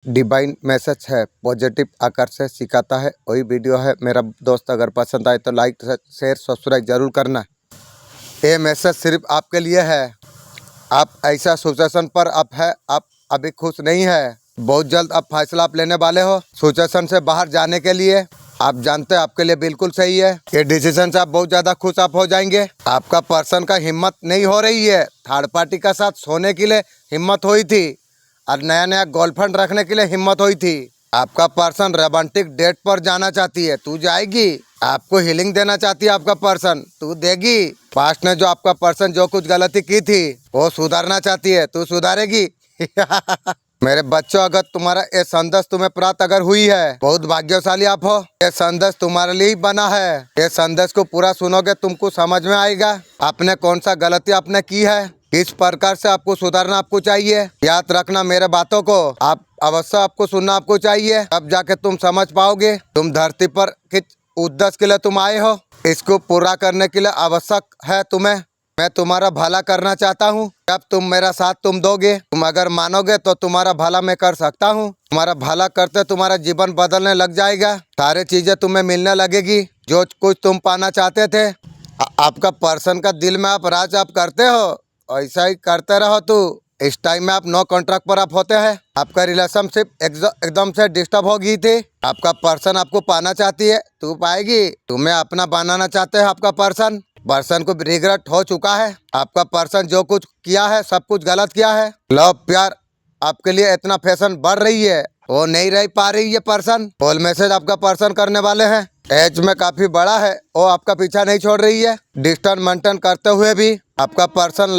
Divine message है, positive आकर से सिखाता है, वही वीडियो है मेरा दोस्त। अगर पसंद आए तो लाइक शेयर सब्सक्राइब जरूर करना। ये मैसेज सिर्फ आपके लिए है। आप ऐसा सिचुएशन पर आप अभी खुश नहीं है, बहुत जल्द आप फैसला आप लेने वाले हो सिचुएशन से बाहर जाने के लिए। आप जानते हैं आपके लिए बिल्कुल सही है। ये डिसीजन से आप बहुत ज़्यादा खुश आप हो जाएंगे। आपका पर्सन का हिम्मत नहीं हो रही है, थर्ड पार्टी का साथ सोने के लिए हिम्मत हुई थी और नया नया गर्लफ्रेंड रखने के लिए हिम्मत हुई थी। आपका पर्सन रोमांटिक डेट पर जाना चाहती है, तू जाएगी। आपको हीलिंग देना चाहती है आपका पर्सन, तू देगी। पास्ट में जो आपका पर्सन जो कुछ गलती की थी वो सुधारना चाहती है, तू सुधारेगी। मेरे बच्चों, अगर तुम्हारा ये संदेश तुम्हें प्राप्त अगर हुई है, बहुत भाग्यशाली आप हो। ये संदेश तुम्हारे लिए ही बना है। ये संदेश को पूरा सुनोगे तुमको समझ में आएगा आपने कौन सा गलती आपने की है, किस प्रकार से आपको सुधारना आपको चाहिए। याद रखना मेरे बातों को, आप अवश्य आपको सुनना आपको चाहिए, तब जाके तुम समझ पाओगे तुम धरती पर किस उद्देश्य के लिए तुम आए हो। इसको पूरा करने के लिए आवश्यक है तुम्हें, मैं तुम्हारा भला करना चाहता हूँ। जब तुम मेरा साथ तुम दोगे, तुम अगर मानोगे तो तुम्हारा भला मैं कर सकता हूँ। तुम्हारा भला करते तुम्हारा जीवन बदलने लग जाएगा, सारी चीजें तुम्हें मिलने लगेगी जो कुछ तुम पाना चाहते थे। आपका पर्सन का दिल में आप राज आप करते हो, ऐसा ही करते रहो। तू इस टाइम में आप नो कॉन्ट्रैक्ट पर आप होते हैं। आपका रिलेशनशिप एकदम से डिस्टर्ब हो गई थी। आपका पर्सन आपको पाना चाहती है, तू पाएगी। तुम्हें अपना बनाना चाहते हैं आपका पर्सन को रिग्रेट हो चुका है। आपका पर्सन जो कुछ किया है सब कुछ गलत किया है। लव प्यार आपके लिए इतना फैशन बढ़ रही है, वो नहीं रह पा रही है पर्सन। कॉल मैसेज आपका पर्सन करने वाले हैं, एज में काफी बड़ा है, वो आपका पीछा नहीं छोड़ रही है। डिस्टेंस मेंटेन करते हुए भी आपका पर्सन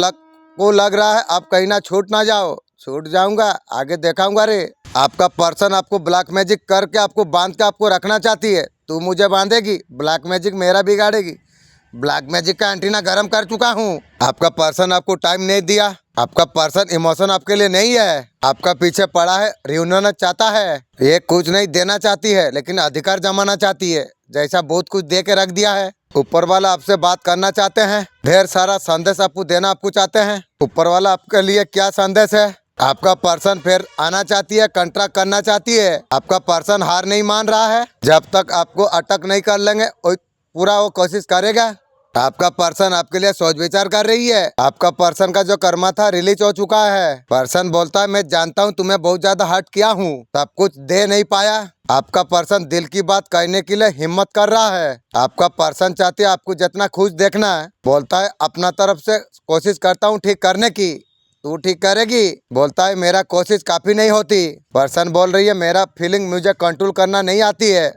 लग रहा है आप कहीं ना छूट ना जाओ। छूट जाऊंगा आगे दिखाऊंगा रे। आपका पर्सन आपको ब्लैक मैजिक करके आपको बांध के आपको रखना चाहती है। तू मुझे बांधेगी, ब्लैक मैजिक मेरा बिगाड़ेगी। ब्लैक मैजिक का एंटीना गर्म कर चुका हूँ। आपका पर्सन आपको टाइम नहीं दिया। आपका पर्सन इमोशन आपके लिए नहीं है, आपका पीछे पड़ा है, रियूनियन चाहता है। ये कुछ नहीं देना चाहती है लेकिन अधिकार जमाना चाहती है, जैसा बहुत कुछ दे के रख दिया है। ऊपर वाला आपसे बात करना चाहते हैं, ढेर सारा संदेश आपको देना आपको चाहते हैं। ऊपर वाला आपके लिए क्या संदेश है? आपका पर्सन फिर आना चाहती है, कॉन्ट्रैक्ट करना चाहती है। आपका पर्सन हार नहीं मान रहा है, जब तक आपको अटक नहीं कर लेंगे पूरा वो कोशिश करेगा। आपका पर्सन आपके लिए सोच विचार कर रही है। आपका पर्सन का जो कर्मा था रिलीज हो चुका है। पर्सन बोलता है मैं जानता हूँ तुम्हें बहुत ज्यादा हर्ट किया हूँ, सब कुछ दे नहीं पाया। आपका पर्सन दिल की बात कहने के लिए हिम्मत कर रहा है। आपका पर्सन चाहती है आपको जितना खुश देखना है, बोलता है अपना तरफ से कोशिश करता हूँ ठीक करने की, तू ठीक करेगी। बोलता है मेरा कोशिश काफी नहीं होती। पर्सन बोल रही है मेरा फीलिंग मुझे कंट्रोल करना नहीं आती है,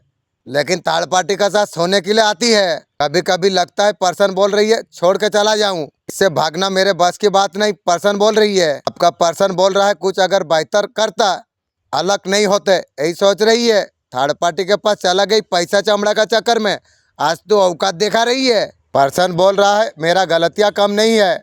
लेकिन थर्ड पार्टी का साथ सोने के लिए आती है। कभी कभी लगता है पर्सन बोल रही है छोड़ के चला जाऊं, इससे भागना मेरे बस की बात नहीं। पर्सन बोल रही है, आपका पर्सन बोल रहा है कुछ अगर बेहतर करता अलग नहीं होते, यही सोच रही है। थर्ड पार्टी के पास चला गई पैसा चमड़ा का चक्कर में, आज तो औकात दिखा रही है। पर्सन बोल रहा है मेरा गलतियाँ कम नहीं है।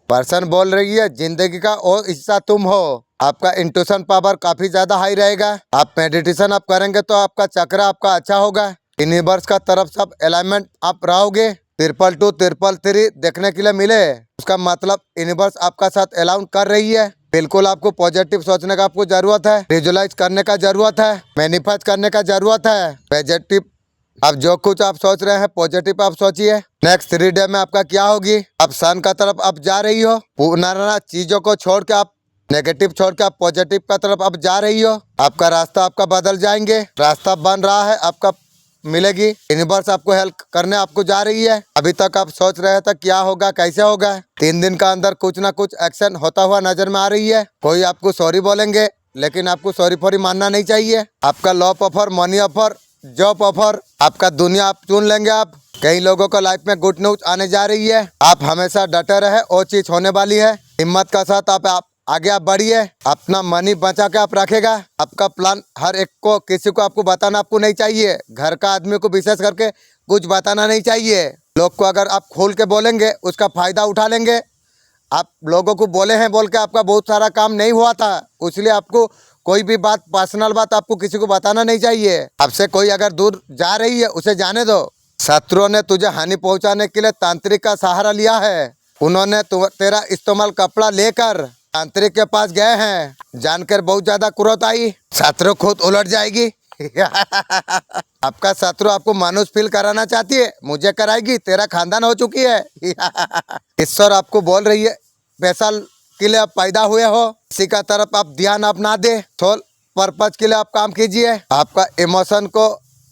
पर्सन बोल रही है जिंदगी का वो हिस्सा तुम हो। आपका इंट्यूशन पावर काफी ज्यादा हाई रहेगा। आप मेडिटेशन आप करेंगे तो आपका चक्र आपका अच्छा होगा। यूनिवर्स का तरफ सब अलाइनमेंट आप रहोगे। 222 333 देखने के लिए मिले, उसका मतलब यूनिवर्स आपका साथ अलाउंस कर रही है। बिल्कुल आपको पॉजिटिव सोचने का आपको जरूरत है, विजुअलाइज करने का जरूरत है, मैनिफेस्ट करने का जरूरत है। पॉजिटिव अब जो कुछ आप सोच रहे हैं पॉजिटिव आप सोचिए। नेक्स्ट 3 डे में आपका क्या होगी? आप सन का तरफ आप जा रही हो, पुराना चीजों को छोड़ के आप नेगेटिव छोड़ के आप पॉजिटिव का तरफ आप जा रही हो। आपका रास्ता आपका बदल जाएंगे, रास्ता बन रहा है, आपका मिलेगी। यूनिवर्स आपको हेल्प करने आपको जा रही है। अभी तक आप सोच रहे थे क्या होगा कैसे होगा, 3 दिन का अंदर कुछ ना कुछ एक्शन होता हुआ नजर में आ रही है। कोई आपको सॉरी बोलेंगे लेकिन आपको सॉरी फॉरी मानना नहीं चाहिए। आपका law offer, money offer, job offer, आपका दुनिया आप चुन लेंगे। आप कई लोगों को लाइफ में गुड न्यूज आने जा रही है। आप हमेशा डटे रहे, वो चीज होने वाली है। हिम्मत का साथ आप आगे आप बढ़िए। अपना मनी बचा के आप रखेगा। आपका प्लान हर एक को, किसी को आपको बताना आपको नहीं चाहिए। घर का आदमी को विशेष करके कुछ बताना नहीं चाहिए। लोग को अगर आप खोल के बोलेंगे उसका फायदा उठा लेंगे। आप लोगों को बोले हैं बोल के आपका बहुत सारा काम नहीं हुआ था, इसलिए आपको कोई भी बात, पर्सनल बात आपको किसी को बताना नहीं चाहिए। आपसे कोई अगर दूर जा रही है उसे जाने दो। शत्रुओं ने तुझे हानि पहुंचाने के लिए तांत्रिक का सहारा लिया है। उन्होंने तेरा इस्तेमाल कपड़ा लेकर तांत्रिक के पास गए हैं, जानकर बहुत ज्यादा क्रोध आई, शत्रु खुद उलट जाएगी। आपका शत्रु आपको मानुष फील कराना चाहती है, मुझे कराएगी, तेरा खानदान हो चुकी है। ईश्वर आपको बोल रही है, पैसा के लिए आप पैदा हुए हो, किसी का तरफ आप ध्यान आप ना दे, सोल पर्पज के लिए आप काम कीजिए। आपका इमोशन को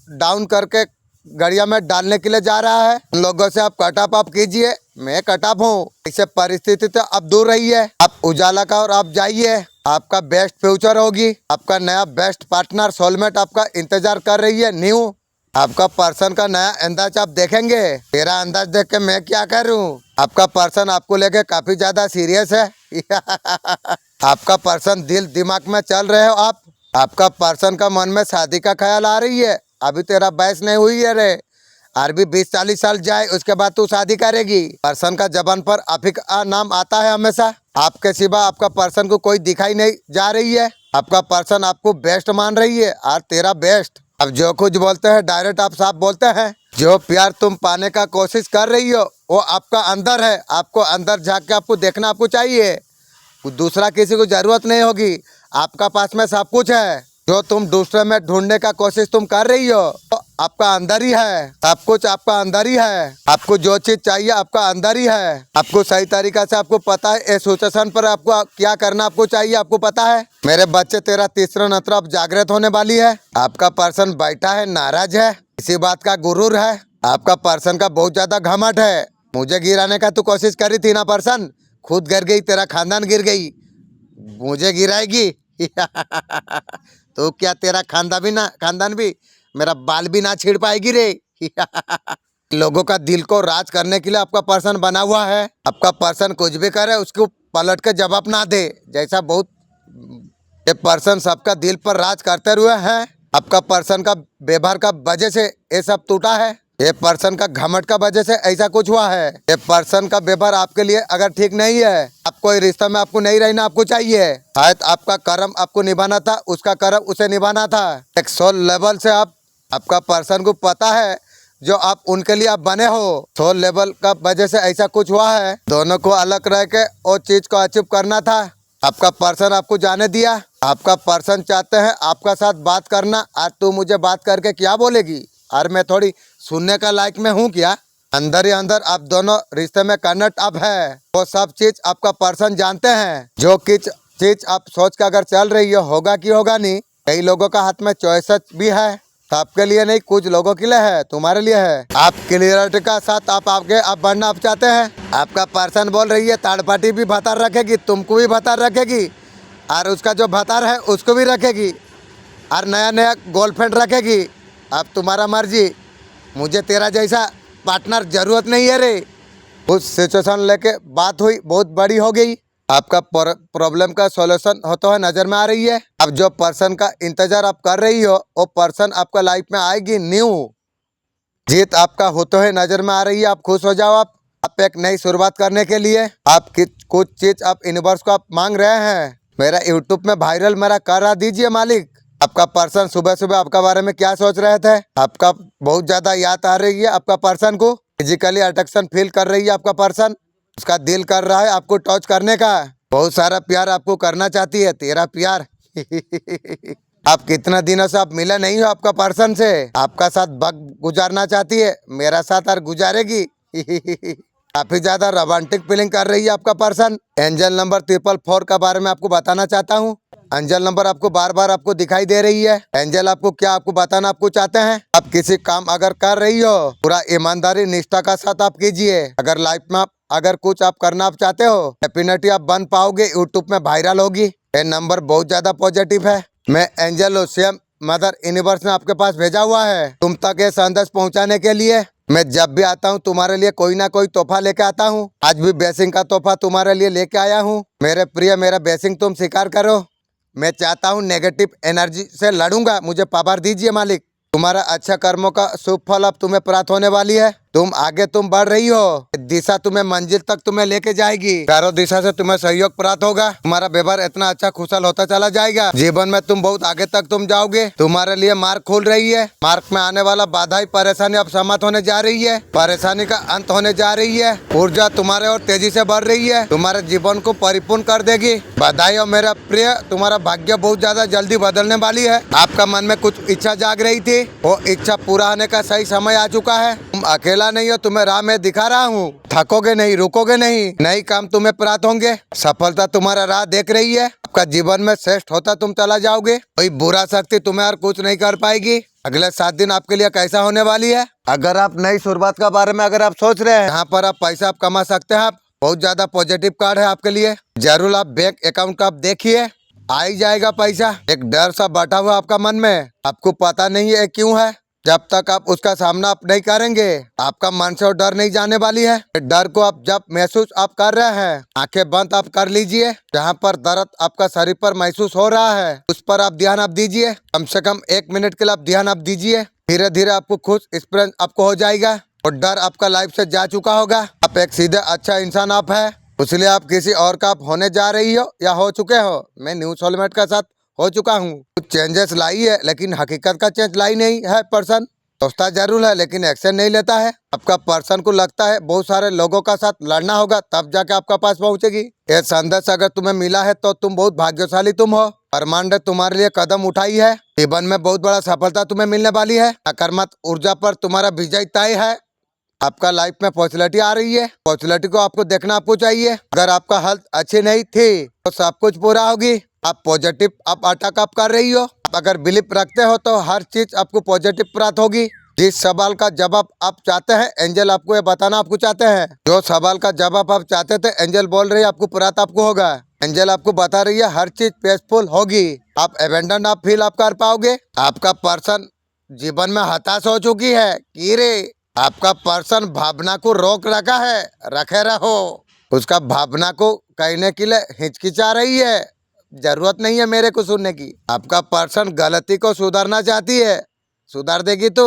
डाउन करके गड़िया में डालने के लिए जा रहा है, उन लोगों से आप कट अप आप कीजिए। मैं कट अप हूँ, इससे परिस्थिति से आप दूर रहिए, आप उजाला का और आप जाइए। आपका बेस्ट फ्यूचर होगी, आपका नया बेस्ट पार्टनर सोलमेट आपका इंतजार कर रही है। न्यू आपका पर्सन का नया अंदाज आप देखेंगे। तेरा अंदाज देख के मैं क्या करूं? आपका पर्सन आपको लेके काफी ज्यादा सीरियस है। आपका पर्सन दिल दिमाग में चल रहे हो आप। आपका पर्सन का मन में शादी का ख्याल आ रही है। अभी तेरा बहस नहीं हुई है रे, और भी 20-40 साल जाए उसके बाद तू शादी करेगी। पर्सन का जबान पर आप ही का नाम आता है हमेशा। आपके सिवा आपका पर्सन को कोई दिखाई नहीं जा रही है। आपका पर्सन आपको बेस्ट मान रही है और तेरा बेस्ट। अब जो कुछ बोलते हैं डायरेक्ट आप साफ बोलते हैं। जो प्यार तुम पाने का कोशिश कर रही हो वो आपका अंदर है। आपको अंदर झाँक के आपको देखना आपको चाहिए। दूसरा किसी को जरूरत नहीं होगी, आपका पास में सब कुछ है। जो तुम दूसरे में ढूंढने का कोशिश तुम कर रही हो तो आपका अंदर ही है। सब कुछ आपका अंदर ही है। आपको जो चीज चाहिए आपका अंदर ही है। आपको सही तरीका से आपको पता है इस सिचुएशन पर आपको क्या करना आपको चाहिए, आपको पता है। मेरे बच्चे तेरा तीसरा नत्र अब जागृत होने वाली है। आपका पर्सन बैठा है, नाराज है, इसी बात का गुरूर है। आपका पर्सन का बहुत ज्यादा घमंड है। मुझे गिराने का तू कोशिश करी थी ना पर्सन, खुद गिर गई, तेरा खानदान गिर गई, मुझे गिराएगी। तो क्या तेरा खानदान भी मेरा बाल भी ना छीड़ पाएगी रे। लोगों का दिल को राज करने के लिए आपका पर्सन बना हुआ है। आपका पर्सन कुछ भी करे उसको पलट के जवाब ना दे। जैसा बहुत ये पर्सन सबका दिल पर राज करते हुए हैं। आपका पर्सन का व्यवहार का वजह से ये सब टूटा है। ये पर्सन का घमंड का वजह से ऐसा कुछ हुआ है। ये पर्सन का व्यवहार आपके लिए अगर ठीक नहीं है, आप कोई रिश्ता में आपको नहीं रहना आपको चाहिए। शायद आपका कर्म आपको निभाना था, उसका कर्म उसे निभाना था। एक सोल लेवल से आपका पर्सन को पता है जो आप उनके लिए आप बने हो। सोल लेवल का वजह से ऐसा कुछ हुआ है। दोनों को अलग रह के वो चीज को अचीव करना था। आपका पर्सन आपको जाने दिया। आपका पर्सन चाहते हैं आपका साथ बात करना। आज तू मुझे बात करके क्या बोलेगी और मैं थोड़ी सुनने का लायक में हूँ क्या? अंदर ही अंदर आप दोनों रिश्ते में कनेक्ट अब है। वो सब चीज आपका पर्सन जानते हैं। जो किच चीज आप सोच कर अगर चल रही हो होगा कि होगा नहीं। कई लोगों का हाथ में चॉइसेस भी है, सबके लिए नहीं, कुछ लोगों के लिए है, तुम्हारे लिए है। आप क्लियरिटी का साथ आप आगे आप बढ़ना आप चाहते हैं। आपका पर्सन बोल रही है थर्ड पार्टी भी भतार रखेगी, तुमको भी भतार रखेगी और उसका जो भतार है उसको भी रखेगी और नया नया गर्लफ्रेंड रखेगी। अब तुम्हारा मर्जी, मुझे तेरा जैसा पार्टनर जरूरत नहीं है रे। उस सिचुएशन लेके बात हुई, बहुत बड़ी हो गई। आपका प्रॉब्लम का सॉल्यूशन होता हुआ नजर में आ रही है। अब जो पर्सन का इंतजार आप कर रही हो वो पर्सन आपका लाइफ में आएगी। न्यू जीत आपका होते हुए नजर में आ रही है। आप खुश हो जाओ। आप एक नई शुरुआत करने के लिए आप कुछ चीज आप यूनिवर्स को आप मांग रहे हैं। मेरा यूट्यूब में वायरल मेरा करा दीजिए मालिक। आपका पर्सन सुबह सुबह आपका बारे में क्या सोच रहे थे? आपका बहुत ज्यादा याद आ रही है। आपका पर्सन को फिजिकली अट्रैक्शन फील कर रही है। आपका पर्सन, उसका दिल कर रहा है आपको टच करने का। बहुत सारा प्यार आपको करना चाहती है, तेरा प्यार। आप कितना दिनों से आप मिले नहीं हो आपका पर्सन से। आपका साथ वक्त गुजारना चाहती है, मेरा साथ और गुजारेगी। काफी ज्यादा रोमांटिक फीलिंग कर रही है आपका पर्सन। एंजल नंबर 444 का बारे में आपको बताना चाहता हूँ। एंजल नंबर आपको बार बार आपको दिखाई दे रही है। एंजल आपको क्या आपको बताना आपको चाहते हैं? आप किसी काम अगर कर रही हो पूरा ईमानदारी निष्ठा का साथ आप कीजिए। अगर लाइफ में अगर कुछ आप करना आप चाहते हो, डेफिनेटली आप बन पाओगे, यूट्यूब में वायरल होगी। ये नंबर बहुत ज्यादा पॉजिटिव है। मैं एंजल ओशियम मदर यूनिवर्स ने आपके पास भेजा हुआ है तुम तक ये संदेश पहुंचाने के लिए। मैं जब भी आता हूँ तुम्हारे लिए कोई ना कोई तोहफा लेके आता हूँ। आज भी ब्लेसिंग का तोहफा तुम्हारे लिए लेके आया हूँ। मेरे प्रिय, मेरा ब्लेसिंग तुम स्वीकार करो। मैं चाहता हूँ नेगेटिव एनर्जी से लड़ूंगा, मुझे पावर दीजिए मालिक। तुम्हारा अच्छा कर्मों का शुभ फल अब तुम्हें प्राप्त होने वाली है। तुम आगे तुम बढ़ रही हो, दिशा तुम्हें मंजिल तक तुम्हें लेके जाएगी। चारों दिशा से तुम्हें सहयोग प्राप्त होगा। तुम्हारा व्यवहार इतना अच्छा खुशहाल होता चला जाएगा। जीवन में तुम बहुत आगे तक तुम जाओगे। तुम्हारे लिए मार्ग खुल रही है। मार्ग में आने वाला बाधाई परेशानी अब समाप्त होने जा रही है। परेशानी का अंत होने जा रही है। ऊर्जा तुम्हारे और तेजी से बढ़ रही है। तुम्हारे जीवन को परिपूर्ण कर देगी। बधाई हो मेरा प्रिय, तुम्हारा भाग्य बहुत ज्यादा जल्दी बदलने वाली है। आपका मन में कुछ इच्छा जाग रही थी, वो इच्छा पूरा होने का सही समय आ चुका है। तुम अकेला नहीं हो, तुम्हें राह में दिखा रहा हूँ। थकोगे नहीं, रुकोगे नहीं, नई काम तुम्हें प्राप्त होंगे। सफलता तुम्हारा राह देख रही है। आपका जीवन में श्रेष्ठ होता तुम चला जाओगे। कोई बुरा शक्ति तुम्हें और कुछ नहीं कर पाएगी। अगले 7 दिन आपके लिए कैसा होने वाली है। अगर आप नई शुरुआत के बारे में अगर आप सोच रहे हैं, यहाँ पर आप पैसा आप कमा सकते हैं। आप बहुत ज्यादा पॉजिटिव कार्ड है आपके लिए। जरूर आप बैंक अकाउंट का आप देखिए, आ ही जाएगा पैसा। एक डर सा बैठा हुआ आपका मन में, आपको पता नहीं है क्यों है। जब तक आप उसका सामना आप नहीं करेंगे, आपका मन से वो डर नहीं जाने वाली है। डर को आप जब महसूस आप कर रहे हैं, आंखें बंद आप कर लीजिए। जहाँ पर दर्द आपका शरीर पर महसूस हो रहा है, उस पर आप ध्यान आप दीजिए। कम से कम 1 मिनट के लिए आप ध्यान आप दीजिए। धीरे धीरे आपको खुश एक्सपीरियंस आपको हो जाएगा और डर आपका लाइफ से जा चुका होगा। आप एक सीधे अच्छा इंसान आप है, इसलिए आप किसी और का आप होने जा रही हो या हो चुके हो। मैं न्यू सोलमेट का साथ हो चुका हूँ। कुछ चेंजेस लाई है, लेकिन हकीकत का चेंज लाई नहीं है। पर्सन सोचता जरूर है, लेकिन एक्शन नहीं लेता है। आपका पर्सन को लगता है बहुत सारे लोगों का साथ लड़ना होगा, तब जाके आपका पास पहुंचेगी। ये संदेश अगर तुम्हें मिला है तो तुम बहुत भाग्यशाली तुम हो। ब्रह्मांड ने तुम्हारे लिए कदम उठाई है। जीवन में बहुत बड़ा सफलता तुम्हें मिलने वाली है। नकारात्मक ऊर्जा पर तुम्हारा विजय तय है। आपका लाइफ में पॉजिटिविटी आ रही है। पॉजिटिविटी को आपको देखना आपको चाहिए। अगर आपका हेल्थ अच्छी नहीं थी तो सब कुछ पूरा होगी। आप पॉजिटिव आप अटैक आप कर रही हो। आप अगर बिलीव रखते हो तो हर चीज आपको पॉजिटिव प्राप्त होगी। जिस सवाल का जवाब आप चाहते हैं, एंजल आपको ये बताना आपको चाहते हैं। जो सवाल का जवाब आप चाहते थे, एंजल बोल रही है आपको प्राप्त आपको होगा। एंजल आपको बता रही है हर चीज पीसफुल होगी। आप एबेंडन आप फील आप कर पाओगे। आपका पर्सन जीवन में हताश हो चुकी है कि रे, आपका पर्सन भावना को रोक रखा है। रखे रहो। उसका भावना को कहने के लिए हिचकिचा रही है। जरूरत नहीं है मेरे को सुनने की। आपका पर्सन गलती को सुधारना चाहती है। सुधार देगी तो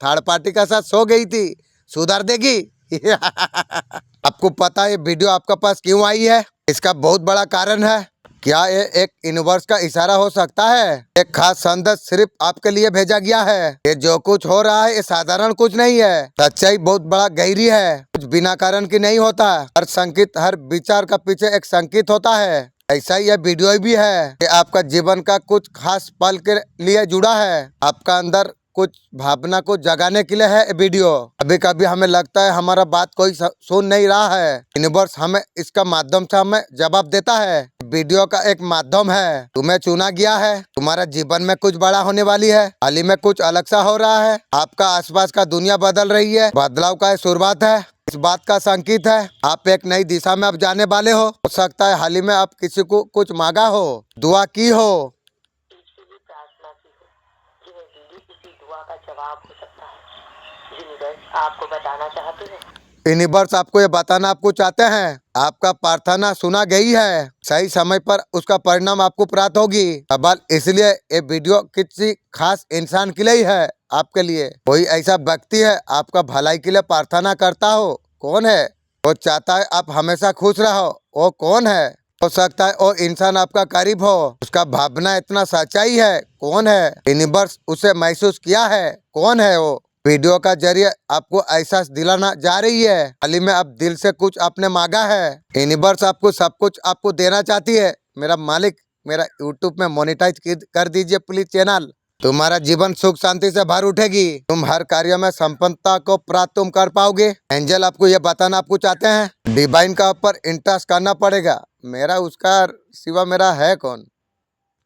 थर्ड पार्टी का साथ सो गई थी, सुधार देगी। आपको पता है ये वीडियो आपके पास क्यों आई है? इसका बहुत बड़ा कारण है। क्या ये एक यूनिवर्स का इशारा हो सकता है? एक खास संदेश सिर्फ आपके लिए भेजा गया है। ये जो कुछ हो रहा है ये साधारण कुछ नहीं है। सच्चाई बहुत बड़ा गहरी है। कुछ बिना कारण की नहीं होता। हर संकेत हर विचार का पीछे एक संकेत होता है। ऐसा ही यह वीडियो भी है कि आपका जीवन का कुछ खास पल के लिए जुड़ा है। आपका अंदर कुछ भावना को जगाने के लिए है ये वीडियो। कभी कभी हमें लगता है हमारा बात कोई सुन नहीं रहा है। यूनिवर्स हमें इसका माध्यम से हमें जवाब देता है। वीडियो का एक माध्यम है। तुम्हें चुना गया है। तुम्हारा जीवन में कुछ बड़ा होने वाली है। हाल ही में कुछ अलग सा हो रहा है। आपका आसपास का दुनिया बदल रही है। बदलाव का शुरुआत है। इस बात का संकेत है आप एक नई दिशा में अब जाने वाले हो सकता है हाल ही में आप किसी को कुछ मांगा हो, दुआ की हो। प्रार्थना की हो। यह वीडियो किसी दुआ का जवाब हो सकता है। यूनिवर्स आपको बताना चाहते हैं। यूनिवर्स आपको ये बताना आपको चाहते हैं। आपका प्रार्थना सुना गई है। सही समय पर उसका परिणाम आपको प्राप्त होगी। सवाल इसलिए ये वीडियो किसी खास इंसान के लिए ही है। आपके लिए कोई ऐसा व्यक्ति है आपका भलाई के लिए प्रार्थना करता हो? कौन है? वो चाहता है आप हमेशा खुश रहो। वो कौन है? हो सकता है वो इंसान आपका करीब हो। उसका भावना इतना सच्चाई है। कौन है? यूनिवर्स उसे महसूस किया है। कौन है वो? वीडियो का जरिए आपको एहसास दिलाना जा रही है। हाल ही में आप दिल से कुछ आपने मांगा है। यूनिवर्स आपको सब कुछ आपको देना चाहती है। मेरा मालिक मेरा यूट्यूब में मोनेटाइज कर दीजिए प्लीज चैनल। तुम्हारा जीवन सुख शांति से भर उठेगी। तुम हर कार्य में संपन्नता को प्राप्त तुम कर पाओगे। एंजल आपको ये बताना आपको चाहते हैं डिवाइन का ऊपर इंटरेस्ट करना पड़ेगा। मेरा उसका सिवा मेरा है कौन?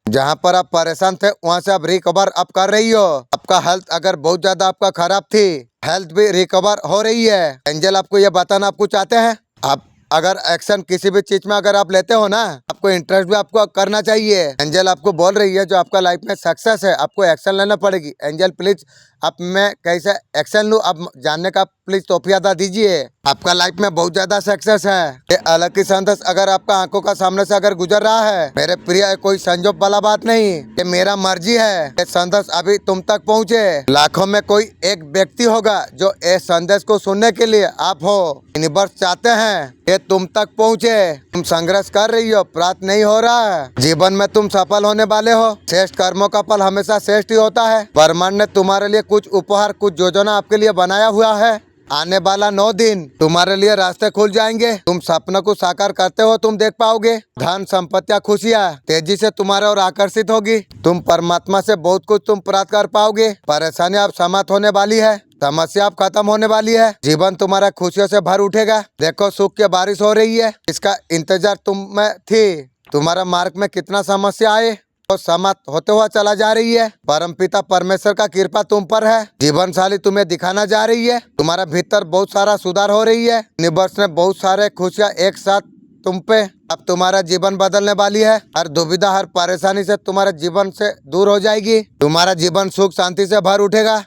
जहाँ पर आप परेशान थे वहाँ से आप रिकवर आप कर रही हो। आपका हेल्थ अगर बहुत ज्यादा आपका खराब थी, हेल्थ भी रिकवर हो रही है। एंजल आपको ये बताना आपको चाहते हैं आप अगर एक्शन किसी भी चीज में अगर आप लेते हो ना, आपको इंटरेस्ट भी आपको करना चाहिए। एंजल आपको बोल रही है जो आपका लाइफ में सक्सेस है, आपको एक्शन लेना पड़ेगी। एंजल प्लीज अब मैं कैसे एक्शन लूँ आप जानने का प्लीज तोफियादा दीजिए। आपका लाइफ में बहुत ज्यादा सक्सेस है। ये अलग ही संदेश अगर आपका आंखों का सामने से अगर गुजर रहा है, मेरे प्रिय कोई संजोग वाला बात नहीं, ये मेरा मर्जी है। ये संदेश अभी तुम तक पहुँचे। लाखों में कोई एक व्यक्ति होगा जो इस संदेश को सुनने के लिए आप हो। यूनिवर्स चाहते हैं ये तुम तक पहुँचे। तुम संघर्ष कर रही हो, प्राप्त नहीं हो रहा है। जीवन में तुम सफल होने वाले हो। श्रेष्ठ कर्मों का फल हमेशा श्रेष्ठ ही होता है। ब्रह्मांड ने तुम्हारे लिए कुछ उपहार, कुछ योजना आपके लिए बनाया हुआ है। आने वाला 9 दिन तुम्हारे लिए रास्ते खुल जाएंगे। तुम सपनों को साकार करते हो, तुम देख पाओगे। धन संपत्तियां, खुशियां तेजी से तुम्हारे और आकर्षित होगी। तुम परमात्मा से बहुत कुछ तुम प्राप्त कर पाओगे। परेशानी अब समाप्त होने वाली है, समस्या अब खत्म होने वाली है। जीवन तुम्हारा खुशियों से भर उठेगा। देखो सुख की बारिश हो रही है, इसका इंतजार तुम में थी। तुम्हारा मार्ग में कितना समस्या आए तो समाप्त होते हुआ चला जा रही है। परमपिता परमेश्वर का कृपा तुम पर है। जीवन साली तुम्हें दिखाना जा रही है। तुम्हारा भीतर बहुत सारा सुधार हो रही है। यूनिवर्स ने बहुत सारे खुशियाँ एक साथ तुम पे। अब तुम्हारा जीवन बदलने वाली है। हर दुविधा, हर परेशानी से तुम्हारे जीवन से दूर हो जाएगी। तुम्हारा जीवन सुख शांति से भर उठेगा।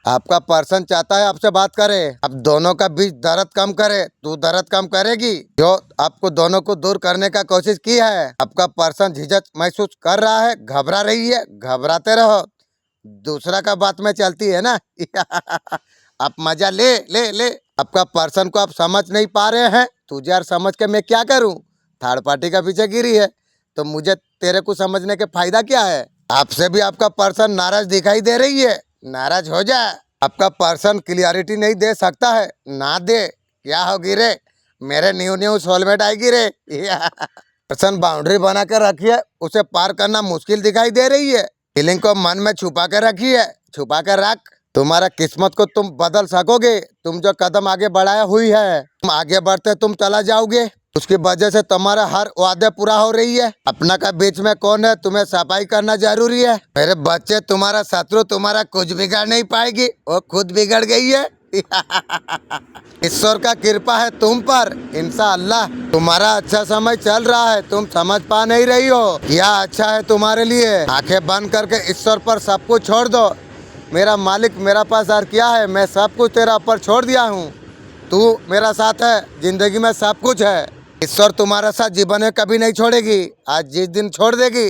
आपका पर्सन चाहता है आपसे बात करे। अब दोनों का बीच दर्द कम करे। तू दर्द कम करेगी जो आपको दोनों को दूर करने का कोशिश की है। आपका पर्सन झिझक महसूस कर रहा है, घबरा रही है। घबराते रहो, दूसरा का बात में चलती है ना। आप मजा ले ले ले। आपका पर्सन को आप समझ नहीं पा रहे हैं। तुझे यार समझ के मैं क्या करूं? थर्ड पार्टी का पीछे गिरी है तो मुझे तेरे को समझने के फायदा क्या है? आपसे भी आपका पर्सन नाराज दिखाई दे रही है। नाराज हो जा। आपका पर्सन क्लियरिटी नहीं दे सकता है, ना दे। क्या होगी रे? मेरे न्यू सोलमेट आएगी रे। पर्सन बाउंड्री बना कर रखी है, उसे पार करना मुश्किल दिखाई दे रही है। फीलिंग को मन में छुपा कर रखी है, छुपा कर रख। तुम्हारा किस्मत को तुम बदल सकोगे। तुम जो कदम आगे बढ़ाया हुई है, तुम आगे बढ़ते तुम चला जाओगे। उसकी वजह से तुम्हारा हर वादे पूरा हो रही है। अपना का बीच में कौन है, तुम्हें सफाई करना जरूरी है। मेरे बच्चे, तुम्हारा शत्रु तुम्हारा कुछ बिगाड़ नहीं पाएगी, वो खुद बिगड़ गई है। ईश्वर का कृपा है तुम पर, इंशाअल्लाह। तुम्हारा अच्छा समय चल रहा है, तुम समझ पा नहीं रही हो। यह अच्छा है तुम्हारे लिए। आंखें बंद करके ईश्वर पर सब कुछ छोड़ दो। मेरा मालिक मेरा पास और क्या है, मैं सब कुछ तेरा ऊपर छोड़ दिया हूँ। तू मेरा साथ है, जिंदगी में सब कुछ है। ईश्वर तुम्हारा साथ जीवन में कभी नहीं छोड़ेगी। आज जिस दिन छोड़ देगी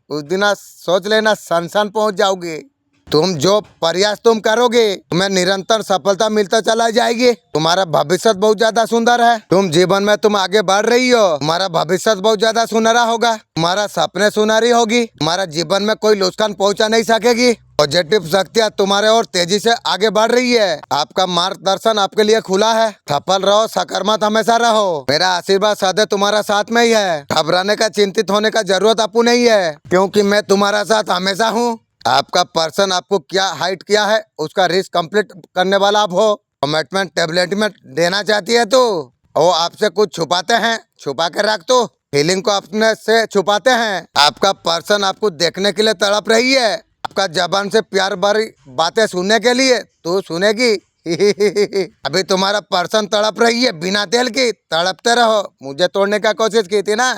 उस दिन आज सोच लेना शमशान पहुंच जाओगे। तुम जो प्रयास तुम करोगे तुम्हें निरंतर सफलता मिलता चला जाएगी। तुम्हारा भविष्य बहुत ज्यादा सुंदर है। तुम जीवन में तुम आगे बढ़ रही हो, तुम्हारा भविष्य बहुत ज्यादा सुनहरा होगा। तुम्हारा सपने सुनहरी होगी। तुम्हारा जीवन में कोई नुकसान पहुंचा नहीं सकेगी। पॉजिटिव शक्तियाँ तुम्हारे और तेजी से आगे बढ़ रही है। आपका मार्गदर्शन आपके लिए खुला है। सफल रहो, सकारात्मक हमेशा रहो। मेरा आशीर्वाद सदैव तुम्हारा साथ में ही है। घबराने का, चिंतित होने का जरूरत आपको नहीं है, क्योंकि मैं तुम्हारा साथ हमेशा हूँ। आपका पर्सन आपको क्या हाइट किया है उसका रिस्क कंप्लीट करने वाला आप हो। कमिटमेंट टेबलेट में देना चाहती है तो वो आपसे कुछ छुपाते हैं, छुपा के रख दो। फीलिंग को अपने से छुपाते हैं। आपका पर्सन आपको देखने के लिए तड़प रही है। आपका जबान से प्यार भरी बातें सुनने के लिए तू सुनेगी। अभी तुम्हारा पर्सन तड़प रही है बिना तेल की। तड़पते रहो। मुझे तोड़ने का कोशिश की थी ना,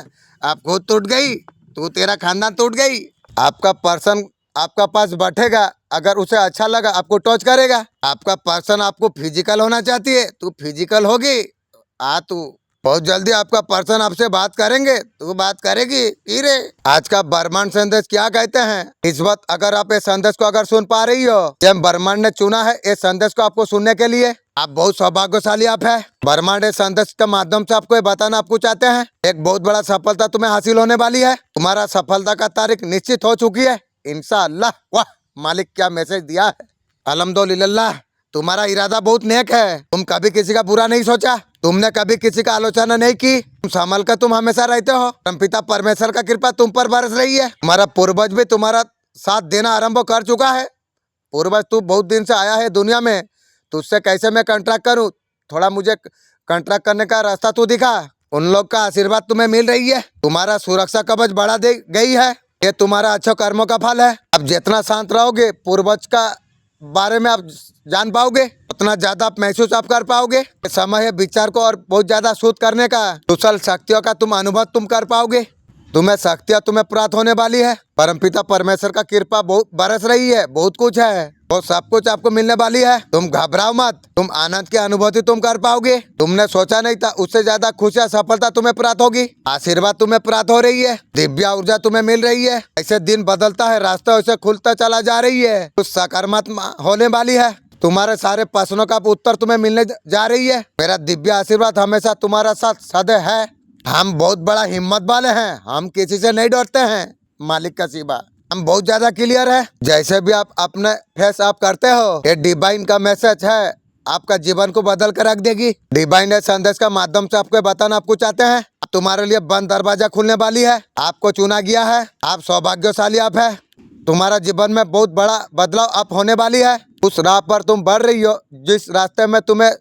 आप खुद टूट गई, तू तेरा खानदान टूट गई। आपका पर्सन आपका पास बैठेगा, अगर उसे अच्छा लगा आपको टच करेगा। आपका पर्सन आपको फिजिकल होना चाहती है, तू फिजिकल होगी। आ तू बहुत जल्दी आपका पर्सन आपसे बात करेंगे, तू बात करेगी की रे। आज का ब्रह्मांड संदेश क्या कहते हैं, इस वक्त अगर आप इस संदेश को अगर सुन पा रही हो, ये ब्रह्मांड ने चुना है इस संदेश को आपको सुनने के लिए। आप बहुत सौभाग्यशाली आप है। ब्रह्मांड इस संदेश के माध्यम से आपको ये बताना आपको चाहते हैं, एक बहुत बड़ा सफलता तुम्हें हासिल होने वाली है। तुम्हारा सफलता का तारीख निश्चित हो चुकी है इंशाअल्लाह। वाह, मालिक क्या मैसेज दिया है। अल्हम्दुलिल्लाह, तुम्हारा इरादा बहुत नेक है। तुम कभी किसी का बुरा नहीं सोचा, तुमने कभी किसी का आलोचना नहीं की, तुम संभल कर तुम हमेशा रहते हो। परमपिता परमेश्वर का कृपा तुम पर बरस रही है। तुम्हारा पूर्वज भी तुम्हारा साथ देना आरंभ कर चुका है। पूर्वज तू बहुत दिन से आया है दुनिया में, तुझसे कैसे मैं कॉन्ट्रैक्ट करूं, थोड़ा मुझे कॉन्ट्रैक्ट करने का रास्ता तू दिखा। उन लोग का आशीर्वाद तुम्हें मिल रही है। तुम्हारा सुरक्षा कवच बढ़ा दे गई है। ये तुम्हारा अच्छा कर्मों का फल है। अब जितना शांत रहोगे, पूर्वज का बारे में आप जान पाओगे, उतना ज्यादा आप महसूस आप कर पाओगे। ये समय है विचार को और बहुत ज्यादा शुद्ध करने का, कुशल शक्तियों का तुम अनुभव तुम कर पाओगे। तुम्हें शक्तियाँ तुम्हें प्राप्त होने वाली है। परमपिता परमेश्वर का कृपा बहुत बरस रही है, बहुत कुछ है, वो सब कुछ आपको मिलने वाली है। तुम घबराओ मत, तुम आनंद की अनुभूति तुम कर पाओगे। तुमने सोचा नहीं था उससे ज्यादा खुशियाँ सफलता तुम्हें प्राप्त होगी। आशीर्वाद तुम्हें प्राप्त हो रही है, दिव्य ऊर्जा तुम्हें मिल रही है। ऐसे दिन बदलता है, रास्ता वैसे खुलता चला जा रही है, कुछ सकारात्मक होने वाली है। तुम्हारे सारे प्रश्नों का उत्तर तुम्हें मिलने जा रही है। मेरा दिव्य आशीर्वाद हमेशा तुम्हारा साथ सदैव है। हम बहुत बड़ा हिम्मत वाले हैं, हम किसी से नहीं डरते हैं। मालिक का सिवा हम बहुत ज्यादा क्लियर है। जैसे भी आप अपने फेस आप करते हो, ये डिवाइन का मैसेज है, आपका जीवन को बदल कर रख देगी। डिवाइन संदेश का माध्यम से आपको बताना आपको चाहते हैं, तुम्हारे लिए बंद दरवाजा खुलने वाली है। आपको चुना गया है, आप सौभाग्यशाली आप है। तुम्हारा जीवन में बहुत बड़ा बदलाव आप होने वाली है। उस राह पर तुम बढ़ रही हो जिस रास्ते में तुम्हें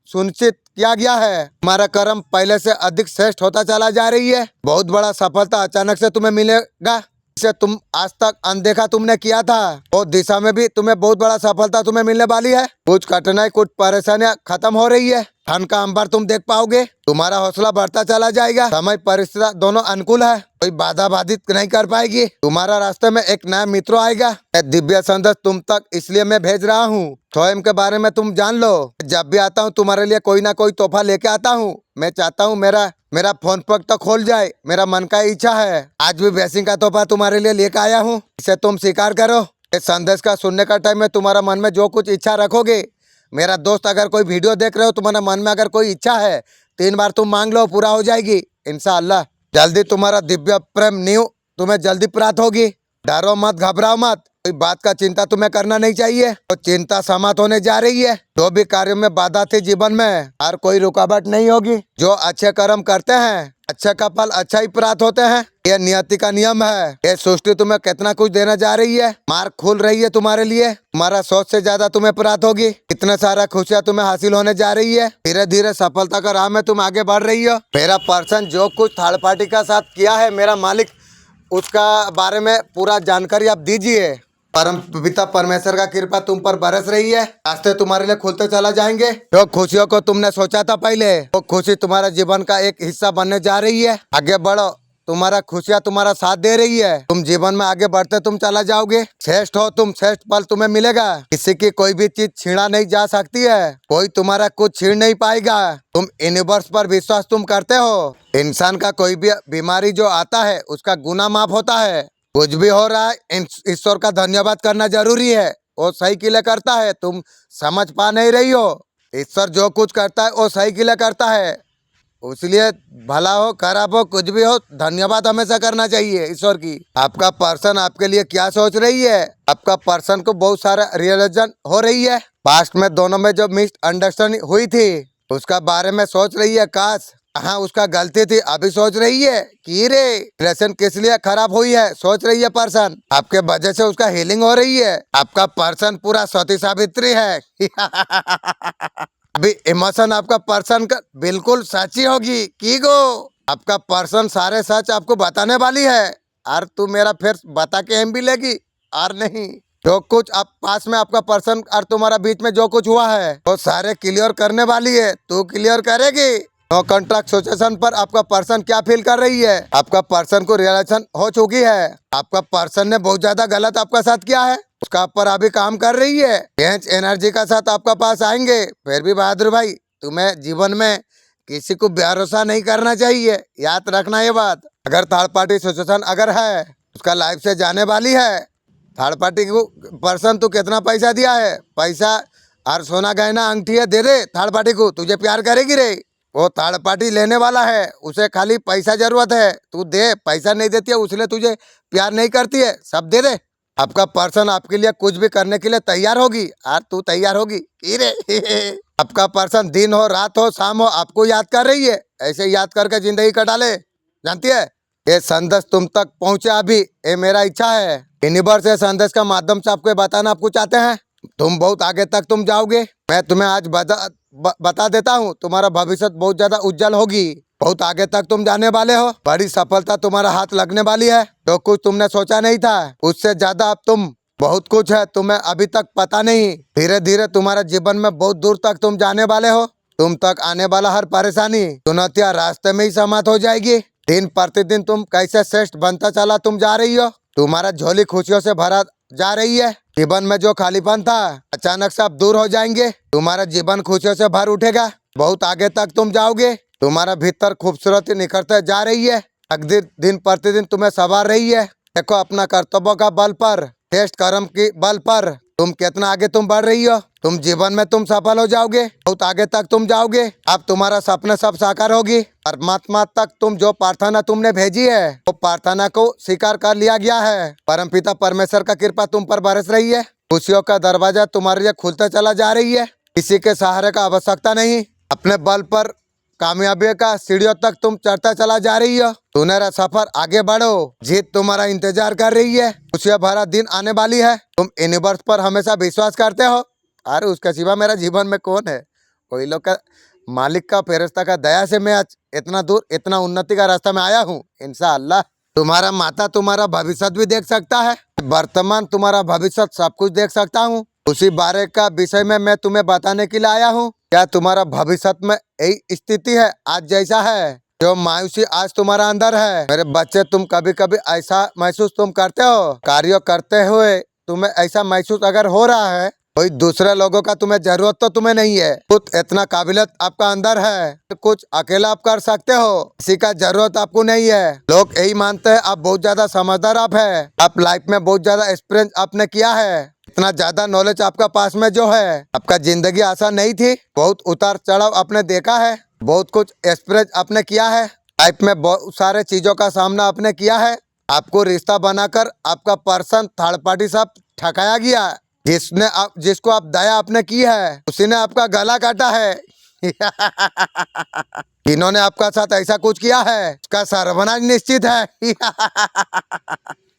सुनिश्चित किया गया है। तुम्हारा कर्म पहले से अधिक श्रेष्ठ होता चला जा रही है। बहुत बड़ा सफलता अचानक से तुम्हें मिलेगा, जिसे तुम आज तक अनदेखा तुमने किया था। वो दिशा में भी तुम्हें बहुत बड़ा सफलता तुम्हें मिलने वाली है। कुछ कठिनाई कुछ परेशानियां खत्म हो रही है। धन का अंबर तुम देख पाओगे। तुम्हारा हौसला बढ़ता चला जाएगा। समय परिस्थिति दोनों अनुकूल है, कोई बाधा बाधित नहीं कर पाएगी। तुम्हारा रास्ते में एक नया मित्र आएगा। दिव्य संदेश तुम तक इसलिए मैं भेज रहा हूँ, स्वयं के बारे में तुम जान लो। जब भी आता हूँ तुम्हारे लिए कोई ना कोई तोहफा लेके आता हूँ। मैं चाहता हूँ मेरा फोन पर तो खोल जाए, मेरा मन का इच्छा है। आज भी ब्लेसिंग का तोहफा तुम्हारे लिए लेकर आया हूँ, इसे तुम स्वीकार करो। इस संदेश का सुनने का टाइम में तुम्हारा मन में जो कुछ इच्छा रखोगे, मेरा दोस्त अगर कोई वीडियो देख रहे हो, तुम्हारे मन में अगर कोई इच्छा है 3 बार तुम मांग लो, पूरा हो जाएगी इंशाअल्लाह। जल्दी तुम्हारा दिव्य प्रेम न्यू तुम्हें जल्दी प्राप्त होगी। डरो मत, घबराओ मत, कोई बात का चिंता तुम्हें करना नहीं चाहिए। तो चिंता समाप्त होने जा रही है। जो भी कार्यों में बाधा थी जीवन में, और कोई रुकावट नहीं होगी। जो अच्छे कर्म करते हैं, अच्छे का फल अच्छा ही प्राप्त होते हैं। ये नियति का नियम है। ये सृष्टि तुम्हें कितना कुछ देना जा रही है। मार्ग खुल रही है तुम्हारे लिए। तुम्हारा सोच से ज्यादा तुम्हें प्राप्त होगी। इतना सारा खुशियाँ तुम्हें हासिल होने जा रही है। धीरे धीरे सफलता का राह में तुम आगे बढ़ रही हो। मेरा पर्सन जो कुछ थर्ड पार्टी का साथ किया है, मेरा मालिक उसका बारे में पूरा जानकारी आप दीजिए। परम पिता परमेश्वर का कृपा तुम पर बरस रही है। रास्ते तुम्हारे लिए खुलते चला जाएंगे। जो खुशियों को तुमने सोचा था पहले, वो खुशी तुम्हारा जीवन का एक हिस्सा बनने जा रही है। आगे बढ़ो, तुम्हारा खुशियाँ तुम्हारा साथ दे रही है। तुम जीवन में आगे बढ़ते तुम चला जाओगे। श्रेष्ठ हो तुम, श्रेष्ठ फल तुम्हें मिलेगा। किसी की कोई भी चीज छीना नहीं जा सकती है, कोई तुम्हारा कुछ छीन नहीं पाएगा। तुम यूनिवर्स पर विश्वास तुम करते हो। इंसान का कोई भी बीमारी जो आता है, उसका गुना माफ होता है। कुछ भी हो रहा है, ईश्वर का धन्यवाद करना जरूरी है। वो सही के लिए करता है, तुम समझ पा नहीं रही हो। ईश्वर जो कुछ करता है वो सही के लिए करता है, इसलिए भला हो खराब हो कुछ भी हो, धन्यवाद हमेशा करना चाहिए ईश्वर की। आपका पर्सन आपके लिए क्या सोच रही है? आपका पर्सन को बहुत सारा रियलाइजेशन हो रही है। पास्ट में दोनों में जो मिसअंडरस्टैंडिंग हुई थी, उसका बारे में सोच रही है। काश हाँ उसका गलती थी, अभी सोच रही है कि रे रिलेशन किस लिए खराब हुई है, सोच रही है पर्सन। आपके वजह से उसका हीलिंग हो रही है। आपका पर्सन पूरा सती सावित्री है। अभी इमोशन आपका पर्सन का बिल्कुल सच्ची होगी की गो। आपका पर्सन सारे सच आपको बताने वाली है। और तू मेरा फिर बता के हम भी लेगी और नहीं। जो कुछ आप पास में आपका पर्सन और तुम्हारा बीच में जो कुछ हुआ है, वो सारे क्लियर करने वाली है। तू क्लियर करेगी। नो कॉन्ट्रैक्ट सिचुएशन पर आपका पर्सन क्या फील कर रही है? आपका पर्सन को रियलाइजेशन हो चुकी है। आपका पर्सन ने बहुत ज्यादा गलत आपका साथ किया है, उसका पर अभी काम कर रही है। चेंज एनर्जी का साथ आपका पास आएंगे। फिर भी बहादुर भाई, तुम्हें जीवन में किसी को भरोसा नहीं करना चाहिए, याद रखना ये बात। अगर थर्ड पार्टी सिचुएशन अगर है, उसका लाइफ से जाने वाली है, थर्ड पार्टी को पर्सन तू कितना पैसा दिया है, पैसा और सोना गहना अंगठी है, दे दे थर्ड पार्टी को, तुझे प्यार करेगी रे। वो थर्ड पार्टी लेने वाला है, उसे खाली पैसा जरूरत है, तू दे। पैसा नहीं देती है उसलिए तुझे प्यार नहीं करती है, सब दे दे। आपका पर्सन आपके लिए कुछ भी करने के लिए तैयार होगी, और तू तैयार होगी की रे। आपका पर्सन दिन हो रात हो शाम हो आपको याद कर रही है, ऐसे याद करके जिंदगी कटा ले, जानती है। ये संदेश तुम तक पहुंचे अभी, ये मेरा इच्छा है। यूनिवर्स ये संदेश का माध्यम से आपको बताना आपको चाहते हैं, तुम बहुत आगे तक तुम जाओगे। मैं तुम्हें आज बता देता हूँ, तुम्हारा भविष्य बहुत ज्यादा उज्जवल होगी, बहुत आगे तक तुम जाने वाले हो, बड़ी सफलता तुम्हारा हाथ लगने वाली है। जो कुछ तुमने सोचा नहीं था उससे ज्यादा अब तुम बहुत कुछ है, तुम्हें अभी तक पता नहीं। धीरे धीरे तुम्हारे जीवन में बहुत दूर तक तुम जाने वाले हो। तुम तक आने वाला हर परेशानी चुनौतियां रास्ते में ही समाप्त हो जाएगी। दिन प्रतिदिन तुम कैसे श्रेष्ठ बनता चला तुम जा रही हो। तुम्हारा झोली खुशियों से भरा जा रही है। जीवन में जो खालीपन था अचानक से अब दूर हो जाएंगे। तुम्हारा जीवन खुशियों से भर उठेगा, बहुत आगे तक तुम जाओगे। तुम्हारा भीतर खूबसूरती निखरते जा रही है, तकदीर दिन प्रतिदिन तुम्हें संवार रही है। देखो अपना कर्तव्यों का बल पर, श्रेष्ठ कर्म की बल पर तुम कितना आगे तुम बढ़ रही हो। तुम जीवन में तुम सफल हो जाओगे, बहुत आगे तक तुम जाओगे। अब तुम्हारा सपना सब साकार होगी। परमात्मा तक तुम जो प्रार्थना तुमने भेजी है वो प्रार्थना को स्वीकार कर लिया गया है। परमपिता परमेश्वर का कृपा तुम पर बरस रही है। खुशियों का दरवाजा तुम्हारे लिए खुलता चला जा रही है। किसी के सहारे का आवश्यकता नहीं, अपने बल पर कामयाबी का सीढ़ियों तक तुम चढ़ता चला जा रही हो। सुनहरा सफर आगे बढ़ो, जीत तुम्हारा इंतजार कर रही है। खुशियां भरा दिन आने वाली है। तुम यूनिवर्स पर हमेशा विश्वास करते हो, अरे उसके सिवा मेरा जीवन में कौन है। कोई लोग का मालिक का फेरिस्ता का दया से मैं आज इतना दूर इतना उन्नति का रास्ता में आया हूँ। इंशाअल्लाह तुम्हारा माता तुम्हारा भविष्य भी देख सकता है, वर्तमान तुम्हारा भविष्य सब कुछ देख सकता हूँ। उसी बारे का विषय में मैं तुम्हें बताने के लिए आया हूँ। क्या तुम्हारा भविष्य में यही स्थिति है आज जैसा है, जो मायूसी आज तुम्हारा अंदर है। मेरे बच्चे तुम कभी कभी ऐसा महसूस तुम करते हो, कार्य करते हुए तुम्हें ऐसा महसूस अगर हो रहा है, कोई दूसरे लोगों का तुम्हें जरूरत तो तुम्हें नहीं है, कुछ इतना काबिलियत आपका अंदर है, कुछ अकेला आप कर सकते हो, किसी का जरूरत आपको नहीं है। लोग यही मानते हैं आप बहुत ज्यादा समझदार आप है, आप लाइफ में बहुत ज्यादा एक्सपीरियंस आपने किया है, इतना ज्यादा नॉलेज आपका पास में जो है। आपका जिंदगी आसान नहीं थी, बहुत उतार चढ़ाव आपने देखा है, बहुत कुछ एक्सपीरियंस आपने किया है, लाइफ में बहुत सारे चीजों का सामना आपने किया है। आपको रिश्ता बनाकर आपका पर्सन थर्ड पार्टी सब ठकाया गया, जिसको आप दया आपने की है उसी ने आपका गला काटा है। इन्होंने आपका साथ ऐसा कुछ किया है, उसका सर्वनाश निश्चित है।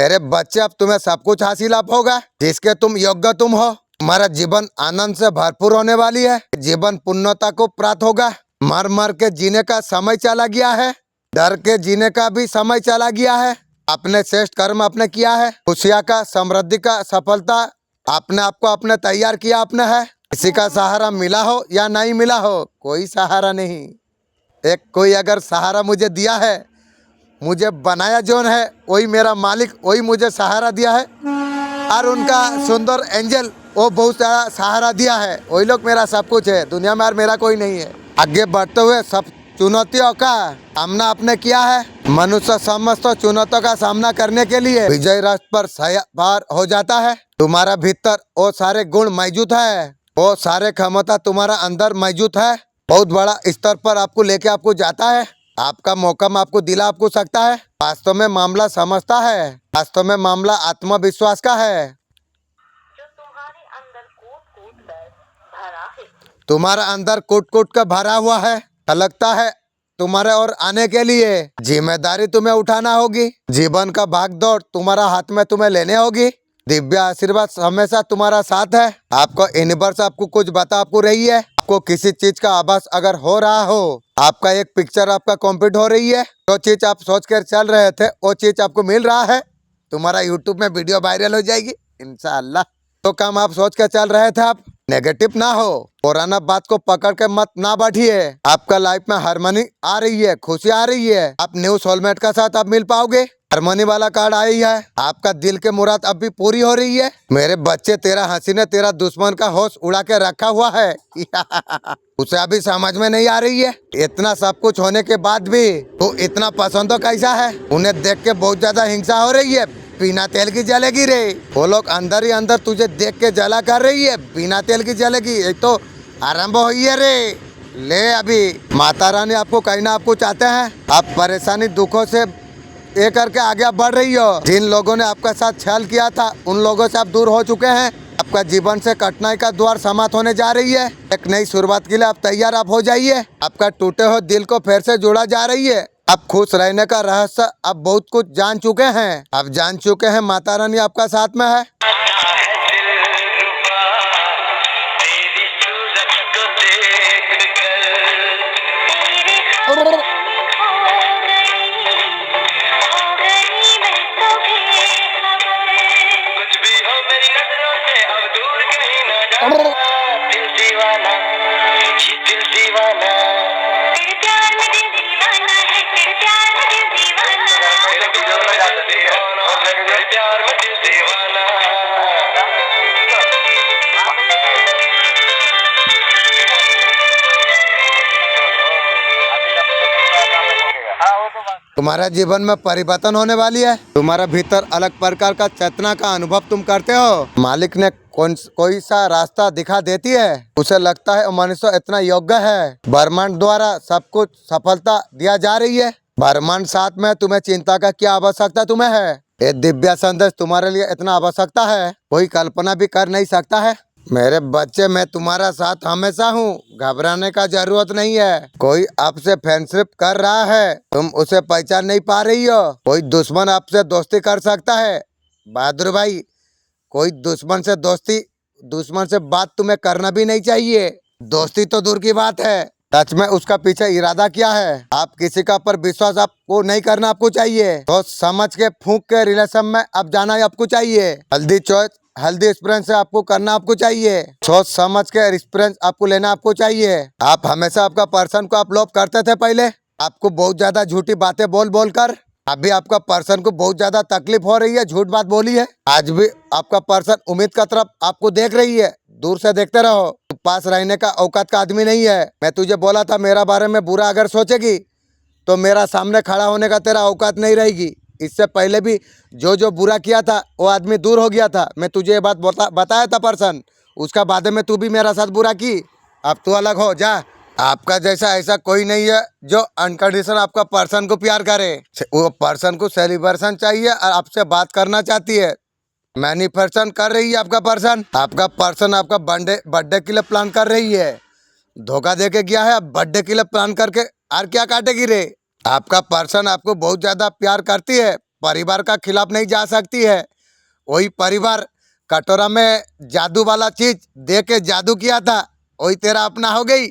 अरे बच्चे अब तुम्हें सब कुछ हासिल आप होगा जिसके तुम योग्य तुम हो। तुम्हारा जीवन आनंद से भरपूर होने वाली है, जीवन पूर्णता को प्राप्त होगा। मर मर के जीने का समय चला गया है, डर के जीने का भी समय चला गया है। अपने श्रेष्ठ कर्म आपने किया है, खुशियाँ का समृद्धि का सफलता आपने आपको अपने तैयार किया आपने है। किसी का सहारा मिला हो या नहीं मिला हो, कोई सहारा नहीं। एक कोई अगर सहारा मुझे दिया है, मुझे बनाया जोन है, वही मेरा मालिक, वही मुझे सहारा दिया है। और उनका सुंदर एंजल वो बहुत सारा सहारा दिया है, वही लोग मेरा सब कुछ है दुनिया में, और मेरा कोई नहीं है। आगे बढ़ते हुए सब चुनौतियों का सामना आपने किया है। मनुष्य समस्त चुनौतियों का सामना करने के लिए विजय रथ पर सवार हो जाता है। तुम्हारा भीतर वो सारे गुण मौजूद है, वो सारे क्षमता तुम्हारा अंदर मौजूद है। बहुत बड़ा स्तर पर आपको लेके आपको जाता है। आपका मौका में आपको दिला आपको सकता है। वास्तव में मामला समझता है, वास्तव में मामला आत्मविश्वास का है। जो तुम्हारे अंदर कूट कूट कर भरा है, तुम्हारा अंदर कूट कूट कर भरा हुआ है, लगता है तुम्हारे और आने के लिए जिम्मेदारी तुम्हें उठाना होगी। जीवन का भागदौड़ तुम्हारा हाथ में तुम्हें लेने होगी। दिव्य आशीर्वाद हमेशा तुम्हारा साथ है। आपको यूनिवर्स आपको कुछ बता आपको रही है। आपको किसी चीज का आभास अगर हो रहा हो, आपका एक पिक्चर आपका कंप्लीट हो रही है, जो चीज आप सोच कर चल रहे थे वो चीज आपको मिल रहा है। तुम्हारा यूट्यूब में वीडियो वायरल हो जाएगी इंशाअल्लाह। तो काम आप सोच कर चल रहे थे, आप नेगेटिव ना हो, पुराना बात को पकड़ के मत ना बैठिए। आपका लाइफ में हारमोनी आ रही है, खुशी आ रही है, आप न्यू सोलमेट का साथ अब मिल पाओगे। हारमोनी वाला कार्ड आई है, आपका दिल के मुराद अब भी पूरी हो रही है। मेरे बच्चे, तेरा हंसी ने तेरा दुश्मन का होश उड़ा के रखा हुआ है। उसे अभी समझ में नहीं आ रही है, इतना सब कुछ होने के बाद भी तू इतना पसंद तो कैसा है। उन्हें देख के बहुत ज्यादा हिंसा हो रही है, बिना तेल की जलेगी रे। वो लोग अंदर ही अंदर तुझे देख के जला कर रही है, बिना तेल की जलेगी। एक तो आरंभ हुई है रे। ले अभी माता रानी आपको कहना आपको चाहते हैं, आप परेशानी दुखों से ये करके आगे आप बढ़ रही हो। जिन लोगों ने आपका साथ छल किया था उन लोगों से आप दूर हो चुके हैं। आपका जीवन से कठिनाई का द्वार समाप्त होने जा रही है। एक नई शुरुआत के लिए आप तैयार आप हो जाइए। आपका टूटे हुए दिल को फिर से जोड़ा जा रही है। आप खुश रहने का रहस्य आप बहुत कुछ जान चुके हैं। आप जान चुके हैं माता रानी आपका साथ में है। तुम्हारा जीवन में परिवर्तन होने वाली है। तुम्हारा भीतर अलग प्रकार का चेतना का अनुभव तुम करते हो। मालिक ने कोई सा रास्ता दिखा देती है, उसे लगता है मनुष्य इतना योग्य है। ब्रह्मांड द्वारा सब कुछ सफलता दिया जा रही है। ब्रह्मांड साथ में, तुम्हें चिंता का क्या आवश्यकता तुम्हें है। ये दिव्य संदेश तुम्हारे लिए इतना आवश्यकता है, कोई कल्पना भी कर नहीं सकता है। मेरे बच्चे, मैं तुम्हारा साथ हमेशा हूँ, घबराने का जरूरत नहीं है। कोई आपसे फ्रेंडशिप कर रहा है, तुम उसे पहचान नहीं पा रही हो। कोई दुश्मन आपसे दोस्ती कर सकता है। बहादुर भाई, कोई दुश्मन से बात तुम्हें करना भी नहीं चाहिए। दोस्ती तो दूर की बात है, सच में उसका पीछे इरादा क्या है। आप किसी का पर विश्वास आपको नहीं करना आपको चाहिए। तो समझ के फूंक के रिलेशन में आप जाना आपको चाहिए। हेल्दी एक्सपीरियंस से आपको करना आपको चाहिए। सोच समझ के एक्सपीरियंस आपको लेना आपको चाहिए। आप हमेशा आपका पर्सन को आप लव करते थे पहले, आपको बहुत ज्यादा झूठी बातें बोल कर अभी आपका पर्सन को बहुत ज्यादा तकलीफ हो रही है, झूठ बात बोली है। आज भी आपका पर्सन उम्मीद का तरफ आपको देख रही है, दूर से देखते रहो। पास रहने का औकात का आदमी नहीं है। मैं तुझे बोला था, मेरा बारे में बुरा अगर सोचेगी तो मेरा सामने खड़ा होने का तेरा औकात नहीं रहेगी। इससे पहले भी जो बुरा किया था वो आदमी दूर हो गया था। मैं तुझे ये बात बताया था पर्सन, उसका बाद में तू भी मेरा साथ बुरा की। अब तू अलग हो जा। आपका जैसा ऐसा कोई नहीं है जो अनकंडीशन आपका पर्सन को प्यार करे। वो पर्सन को सेलिब्रेशन चाहिए और आपसे बात करना चाहती है। मैनिफेस्टेशन कर रही है आपका पर्सन। आपका बर्थडे के लिए प्लान कर रही है। धोखा दे के गया है, अब बर्थडे के लिए प्लान करके और क्या काटेगी रे। आपका पर्सन आपको बहुत ज्यादा प्यार करती है, परिवार का खिलाफ नहीं जा सकती है। वही परिवार कटोरा में जादू वाला चीज दे के जादू किया था, वही तेरा अपना हो गई।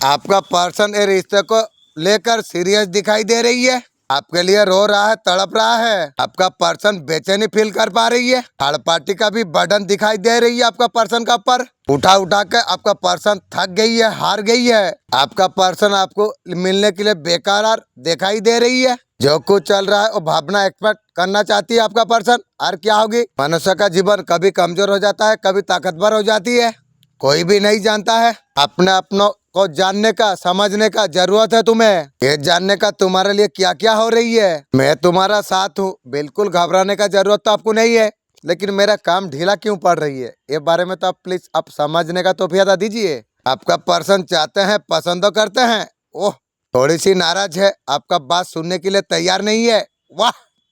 आपका पर्सन ये रिश्ते को लेकर सीरियस दिखाई दे रही है, आपके लिए रो रहा है, तड़प रहा है। आपका पर्सन बेचैनी फील कर पा रही है। थर्ड पार्टी का भी बर्डन दिखाई दे रही है आपका पर्सन का ऊपर। उठा के आपका पर्सन थक गई है, हार गई है। आपका पर्सन आपको मिलने के लिए बेकरार दिखाई दे रही है। जो कुछ चल रहा है वो भावना एक्सपेक्ट करना चाहती है आपका पर्सन। और क्या होगी, मनुष्य का जीवन कभी कमजोर हो जाता है, कभी ताकतवर हो जाती है। कोई भी नहीं जानता है। अपनों को जानने का, समझने का जरूरत है तुम्हें। ये जानने का तुम्हारे लिए क्या क्या हो रही है। मैं तुम्हारा साथ हूँ, बिल्कुल घबराने का जरूरत तो आपको नहीं है। लेकिन मेरा काम ढीला क्यों पड़ रही है, ये बारे में तो आप प्लीज आप समझने का तो फायदा दीजिए। आपका पर्सन चाहते हैं, पसंद करते हैं, ओह थोड़ी सी नाराज है, आपका बात सुनने के लिए तैयार नहीं है। वाह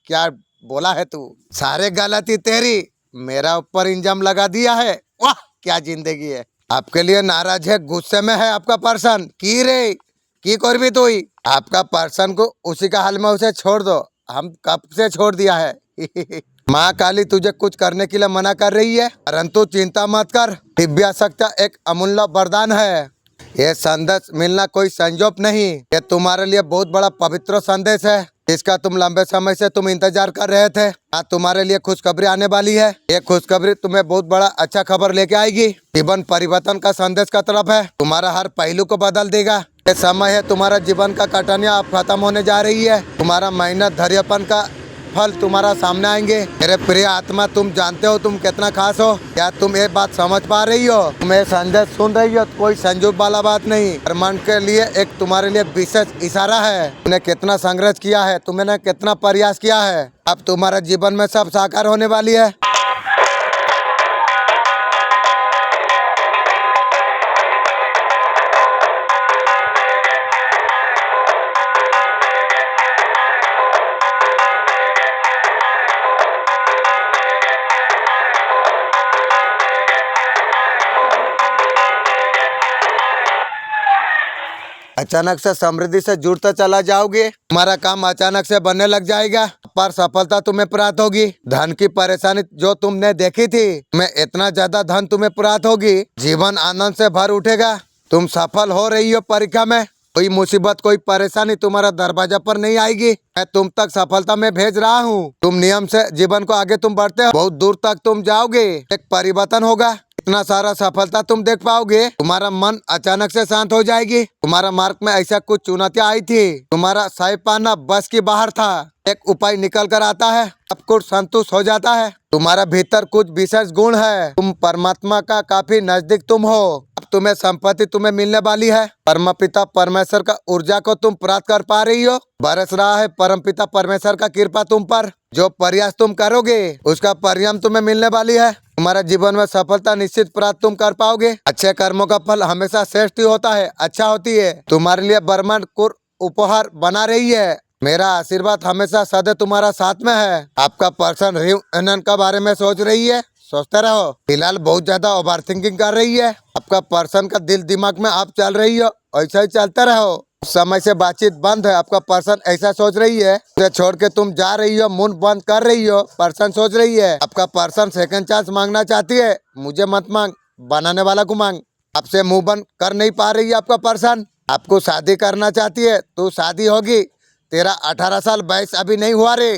क्या बोला है तू, सारे गलती तेरी, मेरा ऊपर इंजाम लगा दिया है। वाह क्या जिंदगी है। आपके लिए नाराज है, गुस्से में है आपका पर्सन। की कर भी तू ही। आपका पर्सन को उसी का हाल में उसे छोड़ दो, हम कब से छोड़ दिया है। माँ काली तुझे कुछ करने के लिए मना कर रही है, परंतु चिंता मत कर। दिव्य शक्ति एक अमूल्य वरदान है। ये संदेश मिलना कोई संजोग नहीं, ये तुम्हारे लिए बहुत बड़ा पवित्र संदेश है, इसका तुम लंबे समय से तुम इंतजार कर रहे थे। आज तुम्हारे लिए खुशखबरी आने वाली है। ये खुशखबरी तुम्हें बहुत बड़ा अच्छा खबर लेके आएगी। जीवन परिवर्तन का संदेश का तरफ है, तुम्हारा हर पहलू को बदल देगा। ये समय है, तुम्हारा जीवन का कठिनाइयां अब खत्म होने जा रही है। तुम्हारा मेहनत धैर्यपन का फल तुम्हारा सामने आएंगे। मेरे प्रिय आत्मा, तुम जानते हो तुम कितना खास हो। क्या तुम ये बात समझ पा रही हो? तुम ये संदेश सुन रही हो, कोई संजोग वाला बात नहीं, ब्रह्मांड के लिए एक तुम्हारे लिए विशेष इशारा है। तुमने कितना संघर्ष किया है, तुमने कितना प्रयास किया है, अब तुम्हारे जीवन में सब साकार होने वाली है। अचानक से समृद्धि से जुड़ते चला जाओगे। तुम्हारा काम अचानक से बनने लग जाएगा, पर सफलता तुम्हें प्राप्त होगी। धन की परेशानी जो तुमने देखी थी, मैं इतना ज्यादा धन तुम्हें प्राप्त होगी, जीवन आनंद से भर उठेगा। तुम सफल हो रही हो परीक्षा में, कोई मुसीबत कोई परेशानी तुम्हारा दरवाजा पर नहीं आएगी। मैं तुम तक सफलता में भेज रहा हूँ। तुम नियम से जीवन को आगे तुम बढ़ते हो, बहुत दूर तक तुम जाओगे। एक परिवर्तन होगा, इतना सारा सफलता तुम देख पाओगे। तुम्हारा मन अचानक से शांत हो जाएगी। तुम्हारा मार्ग में ऐसा कुछ चुनौतियां आई थी, तुम्हारा सही पाना बस की बाहर था, एक उपाय निकल कर आता है, सब कुछ संतुष्ट हो जाता है। तुम्हारा भीतर कुछ विशेष गुण है, तुम परमात्मा का काफी नजदीक तुम हो। अब तुम्हें संपत्ति तुम्हें मिलने वाली है। परमपिता परमेश्वर का ऊर्जा को तुम प्राप्त कर पा रही हो। बरस रहा है परमपिता परमेश्वर का कृपा तुम पर। जो प्रयास तुम करोगे उसका परिणाम तुम्हें मिलने वाली है। तुम्हारे जीवन में सफलता निश्चित प्राप्त तुम कर पाओगे। अच्छे कर्मों का फल हमेशा श्रेष्ठ ही होता है, अच्छा होती है। तुम्हारे लिए ब्रह्मांड को उपहार बना रही है। मेरा आशीर्वाद हमेशा सदैव तुम्हारा साथ में है। आपका पर्सन रियूनियन के बारे में सोच रही है, सोचते रहो। फिलहाल बहुत ज्यादा ओवर थिंकिंग कर रही है। आपका पर्सन का दिल दिमाग में आप चल रही हो, ऐसा ही चलते रहो। समय से बातचीत बंद है। आपका पर्सन ऐसा सोच रही है, उसे छोड़ के तुम जा रही हो, मुंह बंद कर रही हो। पर्सन सोच रही है, आपका पर्सन सेकंड चांस मांगना चाहती है। मुझे मत मांग, बनाने वाला को मांग। आपसे मुंह बंद कर नहीं पा रही है आपका पर्सन। आपको शादी करना चाहती है, तो शादी होगी। तेरा 18 साल वयस अभी नहीं हुआ रे,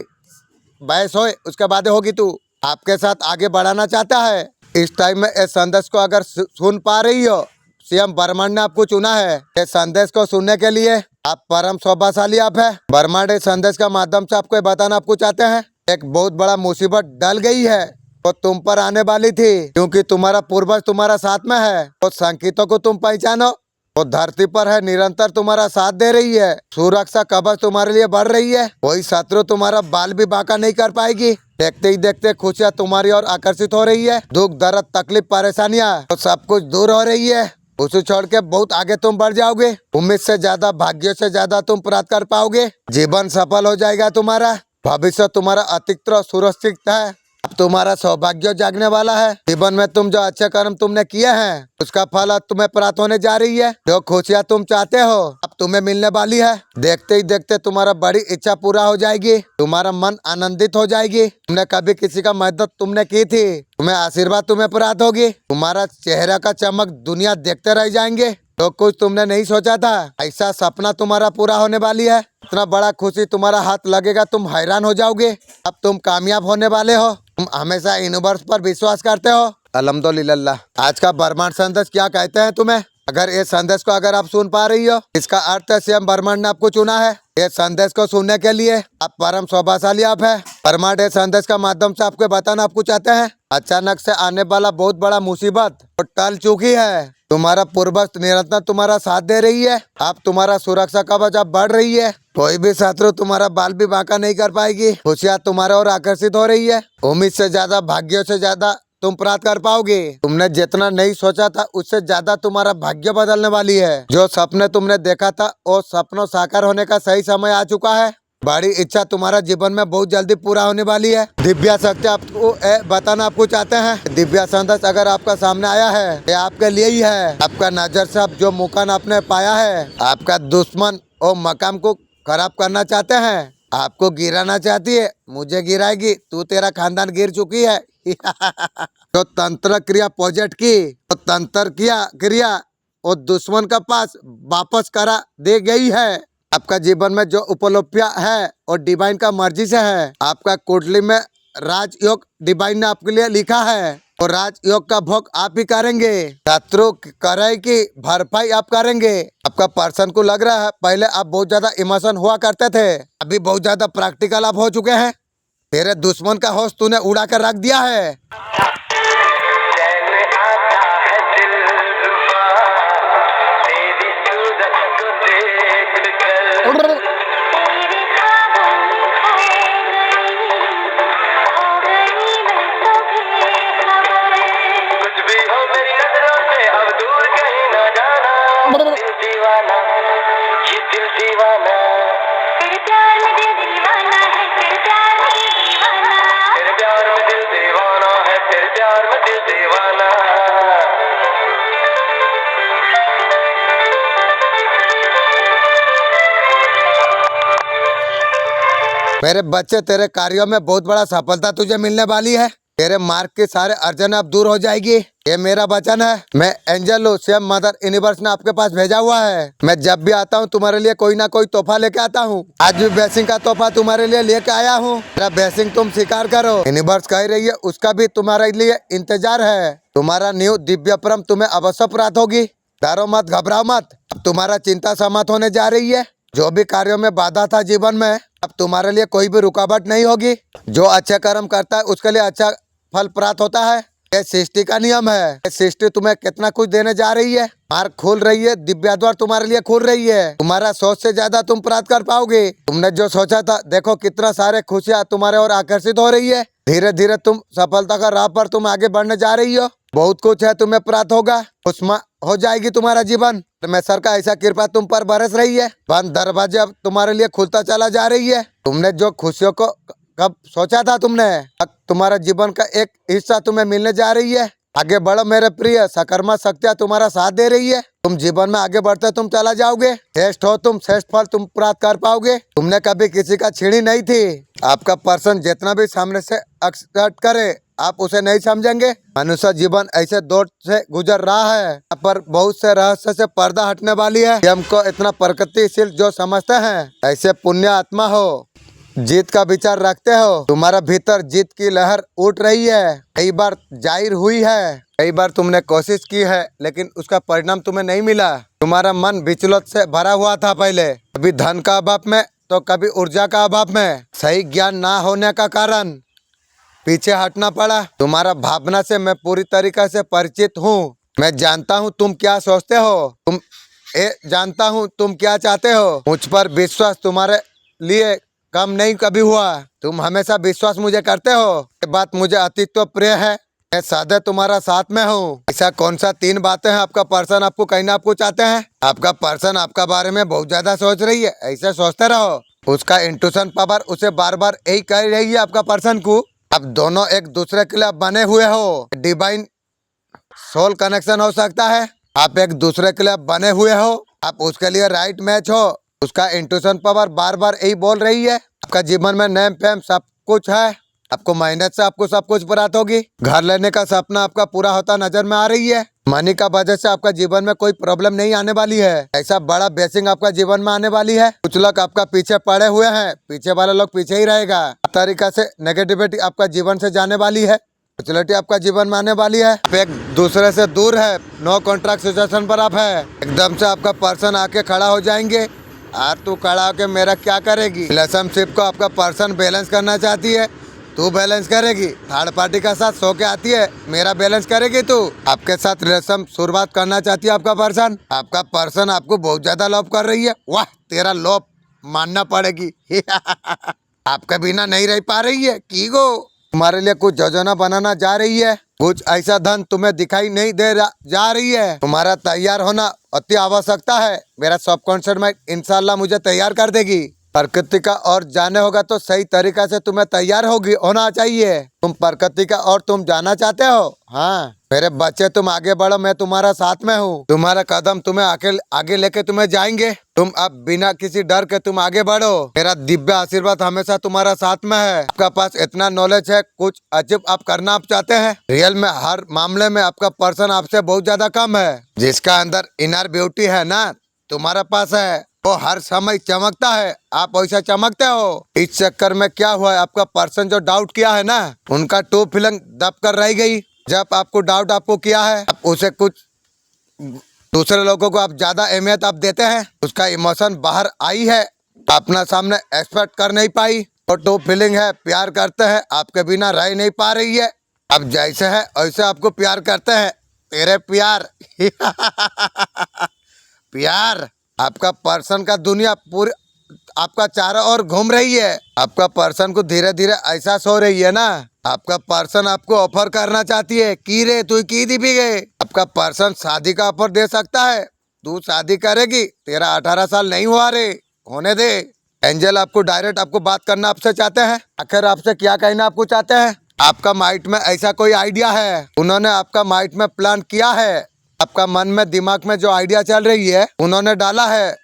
वयस होए उसके बाद होगी। तू आपके साथ आगे बढ़ाना चाहता है। इस टाइम में इस संदेश को अगर सुन पा रही हो, सीएम ब्रह्मांड ने आपको चुना है। इस संदेश को सुनने के लिए आप परम सौभाग्यशाली आप है। ब्रह्मांड इस संदेश का माध्यम से आपको बताना आपको चाहते हैं, एक बहुत बड़ा मुसीबत डल गई है, वो तुम पर आने वाली थी, क्योंकि तुम्हारा पूर्वज तुम्हारा साथ में है। वो संकेतों को तुम पहचानो, वो धरती पर है, निरंतर तुम्हारा साथ दे रही है। सुरक्षा कवच तुम्हारे लिए बढ़ रही है। कोई शत्रु तुम्हारा बाल भी बांका नहीं कर पाएगी। देखते ही देखते खुशियाँ तुम्हारी ओर आकर्षित हो रही है। दुख दर्द तकलीफ परेशानियाँ तो सब कुछ दूर हो रही है। उसे छोड़ के बहुत आगे तुम बढ़ जाओगे। उम्मीद से ज्यादा, भाग्य से ज्यादा तुम प्राप्त कर पाओगे। जीवन सफल हो जाएगा तुम्हारा। भविष्य तुम्हारा अतिरिक्त सुरक्षित है। अब तुम्हारा सौभाग्य जागने वाला है। जीवन में तुम जो अच्छे कर्म तुमने किए हैं, उसका फल अब तुम्हें प्राप्त होने जा रही है। जो खुशियाँ तुम चाहते हो अब तुम्हें मिलने वाली है। देखते ही देखते तुम्हारा बड़ी इच्छा पूरा हो जाएगी। तुम्हारा मन आनंदित हो जाएगी। तुमने कभी किसी का मदद तुमने की थी, तुम्हें आशीर्वाद तुम्हें प्राप्त होगी। तुम्हारा चेहरा का चमक दुनिया देखते रह जाएंगे। तो कुछ तुमने नहीं सोचा था, ऐसा सपना तुम्हारा पूरा होने वाली है। इतना बड़ा खुशी तुम्हारा हाथ लगेगा, तुम हैरान हो जाओगे। अब तुम कामयाब होने वाले हो। तुम हमेशा यूनिवर्स पर विश्वास करते हो। अल्हम्दुलिल्लाह। आज का ब्रह्मांड संदेश क्या कहते हैं तुम्हें? अगर ये संदेश को अगर आप सुन पा रही हो, इसका अर्थ है स्वयं ब्रह्मांड ने आपको चुना है। ये संदेश को सुनने के लिए आप परम सौभाग्यशाली आप है। ब्रह्मांड ये संदेश का माध्यम से आपको बताना आपको चाहते हैं, अचानक से आने वाला बहुत बड़ा मुसीबत तो टल चुकी है। तुम्हारा पूर्वज निरंतर तुम्हारा साथ दे रही है। अब तुम्हारा सुरक्षा कवच अब बढ़ रही है। कोई भी शत्रु तुम्हारा बाल भी बांका नहीं कर पाएगी। खुशियाँ तुम्हारे ओर आकर्षित हो रही है। उम्मीद से ज्यादा, भाग्य से ज्यादा तुम प्राप्त कर पाओगे। तुमने जितना नहीं सोचा था उससे ज्यादा तुम्हारा भाग्य बदलने वाली है। जो सपने तुमने देखा था वो सपनों साकार होने का सही समय आ चुका है। बड़ी इच्छा तुम्हारा जीवन में बहुत जल्दी पूरा होने वाली है। दिव्या शक्ति आपको बताना आपको चाहते हैं। दिव्या संदेश अगर आपका सामने आया है, ये आपके लिए ही है। आपका नजर से अब जो मुकाम आपने पाया है, आपका दुश्मन और मकाम को खराब करना चाहते हैं, आपको गिराना चाहती है। मुझे गिराएगी, तू तेरा खानदान गिर चुकी है। जो तंत्र क्रिया प्रोजेक्ट की, तो तंत्र किया क्रिया वो दुश्मन का पास वापस करा दे गई है। आपका जीवन में जो उपलब्धियां है और डिवाइन का मर्जी से है। आपका कुंडली में राजयोग डिवाइन ने आपके लिए लिखा है और राजयोग का भोग आप ही करेंगे। शत्रु करे की भरपाई आप करेंगे। आपका पर्सन को लग रहा है पहले आप बहुत ज्यादा इमोशन हुआ करते थे, अभी बहुत ज्यादा प्रैक्टिकल आप हो चुके हैं। तेरे दुश्मन का होश तूने उड़ा कर रख दिया है। मेरे बच्चे, तेरे कार्यों में बहुत बड़ा सफलता तुझे मिलने वाली है। तेरे मार्ग के सारे अर्जन अब दूर हो जाएगी। ये मेरा वचन है। मैं एंजल हूँ, सेम मदर यूनिवर्स ने आपके पास भेजा हुआ है। मैं जब भी आता हूँ तुम्हारे लिए कोई ना कोई तोहफा लेके आता हूँ। आज भी ब्लेसिंग का तोहफा तुम्हारे लिए लेके आया हूँ। मेरा ब्लेसिंग तुम स्वीकार करो। यूनिवर्स कह रही है उसका भी तुम्हारे लिए इंतजार है। तुम्हारा न्यू दिव्य परम तुम्हें अवश्य प्राप्त होगी। डरो मत, घबराओ मत। अब तुम्हारा चिंता समाप्त होने जा रही है। जो भी कार्यों में बाधा था जीवन में, अब तुम्हारे लिए कोई भी रुकावट नहीं होगी। जो अच्छा कर्म करता है उसके लिए अच्छा फल प्राप्त होता है। ये सृष्टि का नियम है। ये सृष्टि तुम्हें कितना कुछ देने जा रही है। मार्ग खुल रही है, दिव्य द्वार तुम्हारे लिए खुल रही है। तुम्हारा सोच से ज्यादा तुम प्राप्त कर पाओगे। तुमने जो सोचा था, देखो कितना सारे खुशियाँ तुम्हारे ओर आकर्षित हो रही है। धीरे धीरे तुम सफलता का राह पर तुम आगे बढ़ने जा रही हो। बहुत कुछ है तुम्हें प्राप्त होगा। उसमें हो जाएगी तुम्हारा जीवन। परमेश्वर का ऐसा कृपा तुम पर बरस रही है। बंद दरवाजे अब तुम्हारे लिए खुलता चला जा रही है। तुमने जो खुशियों को कब सोचा था तुमने, अब तुम्हारा जीवन का एक हिस्सा तुम्हें मिलने जा रही है। आगे बढ़ो मेरे प्रिय। सकारात्मक शक्तियाँ तुम्हारा साथ दे रही है। तुम जीवन में आगे बढ़ते तुम चला जाओगे। श्रेष्ठ हो तुम, श्रेष्ठ फल तुम प्राप्त कर पाओगे। तुमने कभी किसी का छीनी नहीं थी। आपका पर्सन जितना भी सामने से एक्सेप्ट करे, आप उसे नहीं समझेंगे। मनुष्य जीवन ऐसे दौर से गुजर रहा है। यहाँ पर बहुत से रहस्य से पर्दा हटने वाली है। हमको इतना प्रगतिशील जो समझते हैं, ऐसे पुण्य आत्मा हो, जीत का विचार रखते हो। तुम्हारा भीतर जीत की लहर उठ रही है। कई बार जाहिर हुई है, कई बार तुमने कोशिश की है, लेकिन उसका परिणाम तुम्हें नहीं मिला। तुम्हारा मन विचलित से भरा हुआ था पहले, कभी धन का अभाव में तो कभी ऊर्जा का अभाव में। सही ज्ञान ना होने का कारण पीछे हटना पड़ा। तुम्हारा भावना से मैं पूरी तरीके से परिचित हूँ। मैं जानता हूँ तुम क्या सोचते हो, जानता हूँ तुम क्या चाहते हो। मुझ पर विश्वास तुम्हारे लिए कम नहीं कभी हुआ। तुम हमेशा विश्वास मुझे करते हो। ये बात मुझे अतित्व प्रिय है। मैं सदा तुम्हारा साथ में हूँ। ऐसा कौन सा 3 बातें हैं आपका पर्सन आपको कहना आपको चाहते हैं। आपका पर्सन आपका बारे में बहुत ज्यादा सोच रही है। ऐसे सोचते रहो। उसका इंट्यूशन पावर उसे बार बार यही कह रही है आपका पर्सन को। अब दोनों एक दूसरे के लिए बने हुए हो। डिवाइन सोल कनेक्शन हो सकता है। आप एक दूसरे के लिए बने हुए हो। आप उसके लिए राइट मैच हो। उसका इंट्यूशन पावर बार बार यही बोल रही है। आपका जीवन में नेम फेम सब कुछ है। आपको मेहनत से आपको सब कुछ प्राप्त होगी। घर लेने का सपना आपका पूरा होता नजर में आ रही है। मनी का वजह से आपका जीवन में कोई प्रॉब्लम नहीं आने वाली है। ऐसा बड़ा ब्लेसिंग आपका जीवन में आने वाली है। कुछ लोग आपका पीछे पड़े हुए हैं, पीछे वाले लोग पीछे ही रहेगा। तरीका से नेगेटिविटी आपका जीवन से जाने वाली है। फैसिलिटी आपका जीवन में आने वाली है। आप एक दूसरे से दूर है। नो कॉन्ट्रैक्ट सिचुएशन पर आप है। एकदम से आपका पर्सन आके खड़ा हो जाएंगे। तू खड़ा होके मेरा क्या करेगी। रिलेशनशिप को आपका पर्सन बैलेंस करना चाहती है, तू बैलेंस करेगी। थर्ड पार्टी का साथ सो के आती है, मेरा बैलेंस करेगी तू। आपके साथ रिलेशन शुरुआत करना चाहती है आपका पर्सन। आपका पर्सन आपको बहुत ज्यादा लव कर रही है। वाह, तेरा लव मानना पड़ेगी। आपके बिना नहीं रह पा रही है की गो। तुम्हारे लिए कुछ योजना बनाना जा रही है। कुछ ऐसा धन तुम्हें दिखाई नहीं दे जा रही है। तुम्हारा तैयार होना अति आवश्यकता है। मेरा सबकॉन्शियस माइंड इंशाल्लाह मुझे तैयार कर देगी। प्रकृति का और जाने होगा तो सही तरीका से तुम्हें तैयार होना चाहिए। तुम प्रकृति का और तुम जाना चाहते हो। हाँ मेरे बच्चे, तुम आगे बढ़ो, मैं तुम्हारा साथ में हूँ। तुम्हारा कदम तुम्हें आगे लेके तुम्हें जाएंगे। तुम अब बिना किसी डर के तुम आगे बढ़ो। मेरा दिव्य आशीर्वाद हमेशा तुम्हारा साथ में है। आपका पास इतना नॉलेज है, कुछ अजीब आप करना आप चाहते हैं। रियल में हर मामले में आपका पर्सन आपसे बहुत ज्यादा कम है। जिसका अंदर इनर ब्यूटी है ना, तुम्हारे पास है, वो हर समय चमकता है। आप वैसा चमकते हो। इस चक्कर में क्या हुआ है, आपका पर्सन जो डाउट किया है ना, उनका टू फीलिंग दब कर रह गई। जब आपको डाउट आपको किया है, आप उसे कुछ दूसरे लोगों को आप ज्यादा अहमियत आप देते हैं, उसका इमोशन बाहर आई है, अपना सामने एक्सपेक्ट कर नहीं पाई। और टू फीलिंग है, प्यार करते हैं, आपके बिना रह नहीं पा रही है। अब जैसे है वैसे आपको प्यार करते हैं। तेरे प्यार प्यार आपका पर्सन का दुनिया पूरी आपका चारों ओर घूम रही है। आपका पर्सन को धीरे धीरे एहसास हो रही है ना। आपका पर्सन आपको ऑफर करना चाहती है कि रे तू की दी भी गए। आपका पर्सन शादी का ऑफर दे सकता है। तू शादी करेगी, तेरा 18 साल नहीं हुआ रे, होने दे। एंजल आपको डायरेक्ट आपको बात करना आपसे चाहते हैं। आखिर आपसे क्या कहना आपको चाहते हैं। आपका माइंड में ऐसा कोई आइडिया है, उन्होंने आपका माइंड में प्लान किया है। आपका मन में दिमाग में जो आइडिया चल रही है, उन्होंने डाला है,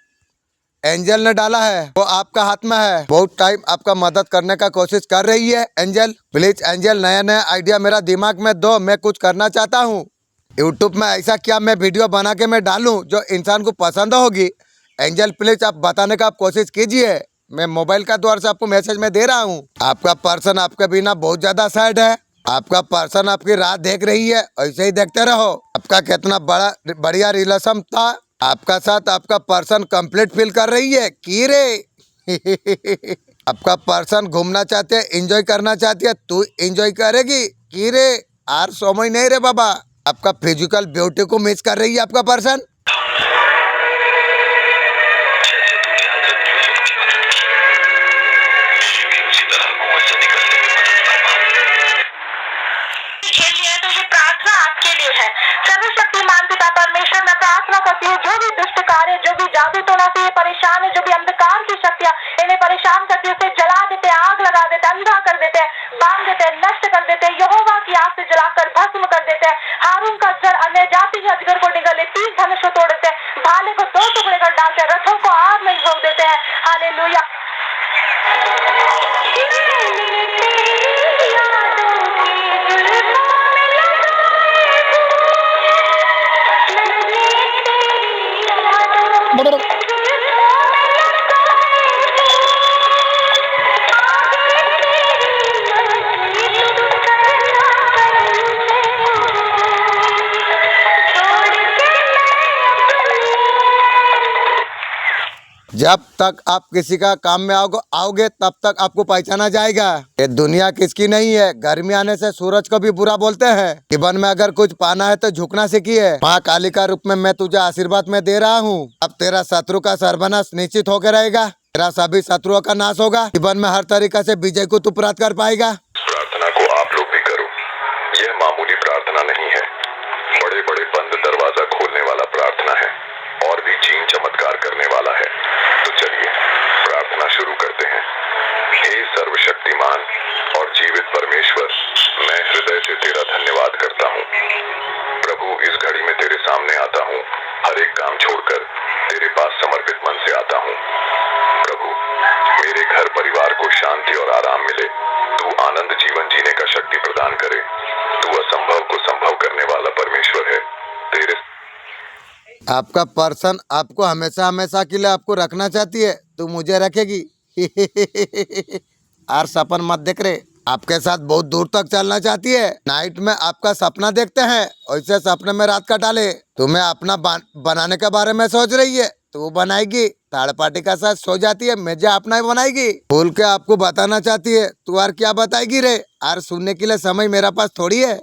एंजल ने डाला है, वो आपका हाथ में है। बहुत टाइम आपका मदद करने का कोशिश कर रही है एंजल। प्लीज एंजल, नया नया आइडिया मेरा दिमाग में दो, मैं कुछ करना चाहता हूँ। यूट्यूब में ऐसा क्या मैं वीडियो बना के मैं डालूं जो इंसान को पसंद होगी। एंजल प्लीज आप बताने का आप कोशिश कीजिए। मैं मोबाइल का द्वार से आपको मैसेज में दे रहा हूँ। आपका पर्सन आपके बिना बहुत ज्यादा सैड है। आपका पर्सन आपकी राह देख रही है, ऐसे ही देखते रहो। आपका कितना बढ़िया रिलेशन था, आपका साथ आपका पर्सन कंप्लीट फील कर रही है कि रे आपका पर्सन घूमना चाहते है, एंजॉय करना चाहती है, तू एंजॉय करेगी कि रे। आर समय नहीं रे बाबा। आपका फिजिकल ब्यूटी को मिस कर रही है आपका पर्सन। खेल लिया है तो ये प्रार्थना आपके लिए है। सर्वशक्तिमान पिता परमेश्वर, मैं प्रार्थना करती हूँ जो भी दुष्ट कार्य, जो भी जादू टोना से ये परेशान है, जो भी अंधकार की शक्तियाँ इन्हें परेशान करती है, उसे जला देते, आग लगा देते, अंधा कर देते हैं, बांध देते हैं, नष्ट कर देते हैं, यहोवा की आग से जलाकर भस्म कर देते हैं। हारून का जड़ अन्य जाति के अजगर को निगले, 30 धनुष को तोड़ देते हैं, भाले को 2 टुकड़े कर डालते हैं, रथों को आग में झोंक देते हैं। हालेलुया। जब तक आप किसी का काम में आओगे तब तक आपको पहचाना जाएगा। ये दुनिया किसकी नहीं है। गर्मी आने से सूरज को भी बुरा बोलते हैं। जीवन में अगर कुछ पाना है तो झुकना सीखिए। माँ काली का रूप में मैं तुझे आशीर्वाद में दे रहा हूँ। अब तेरा शत्रु का सर्वनाश निश्चित होकर रहेगा। तेरा सभी शत्रुओं का नाश होगा। जीवन में हर तरीका से विजय को तू प्राप्त कर पाएगा। प्रार्थना को आप लोग भी करो। यह मामूली प्रार्थना नहीं है, बड़े बड़े बंद दरवाजा खोलने वाला प्रार्थना है और भी चीन चमत्कार करने वाला है। तो चलिए प्रार्थना शुरू करते हैं। हे सर्वशक्तिमान और जीवित परमेश्वर, मैं हृदय से तेरा धन्यवाद करता हूँ। प्रभु, इस घड़ी में तेरे सामने आता हूँ। हर एक काम छोड़कर तेरे पास समर्पित मन से आता हूँ। प्रभु, मेरे घर परिवार को शांति और आराम मिले। तू आनंद जीवन जीने का शक्ति प्रदान करे। तू असंभव को संभव करने वाला परमेश्वर है। तेरे आपका पर्सन आपको हमेशा हमेशा के लिए आपको रखना चाहती है, तू मुझे रखेगी और सपन मत देख रहे। आपके साथ बहुत दूर तक चलना चाहती है। नाइट में आपका सपना देखते हैं, वैसे सपने में रात कटा ले। तुम्हें अपना बनाने के बारे में सोच रही है, तू बनाएगी। थर्ड पार्टी का साथ सो जाती है, मेजा अपना ही बनाएगी। भूल के आपको बताना चाहती है, तू यार क्या बताएगी रे। यार सुनने के लिए समय मेरा पास थोड़ी है।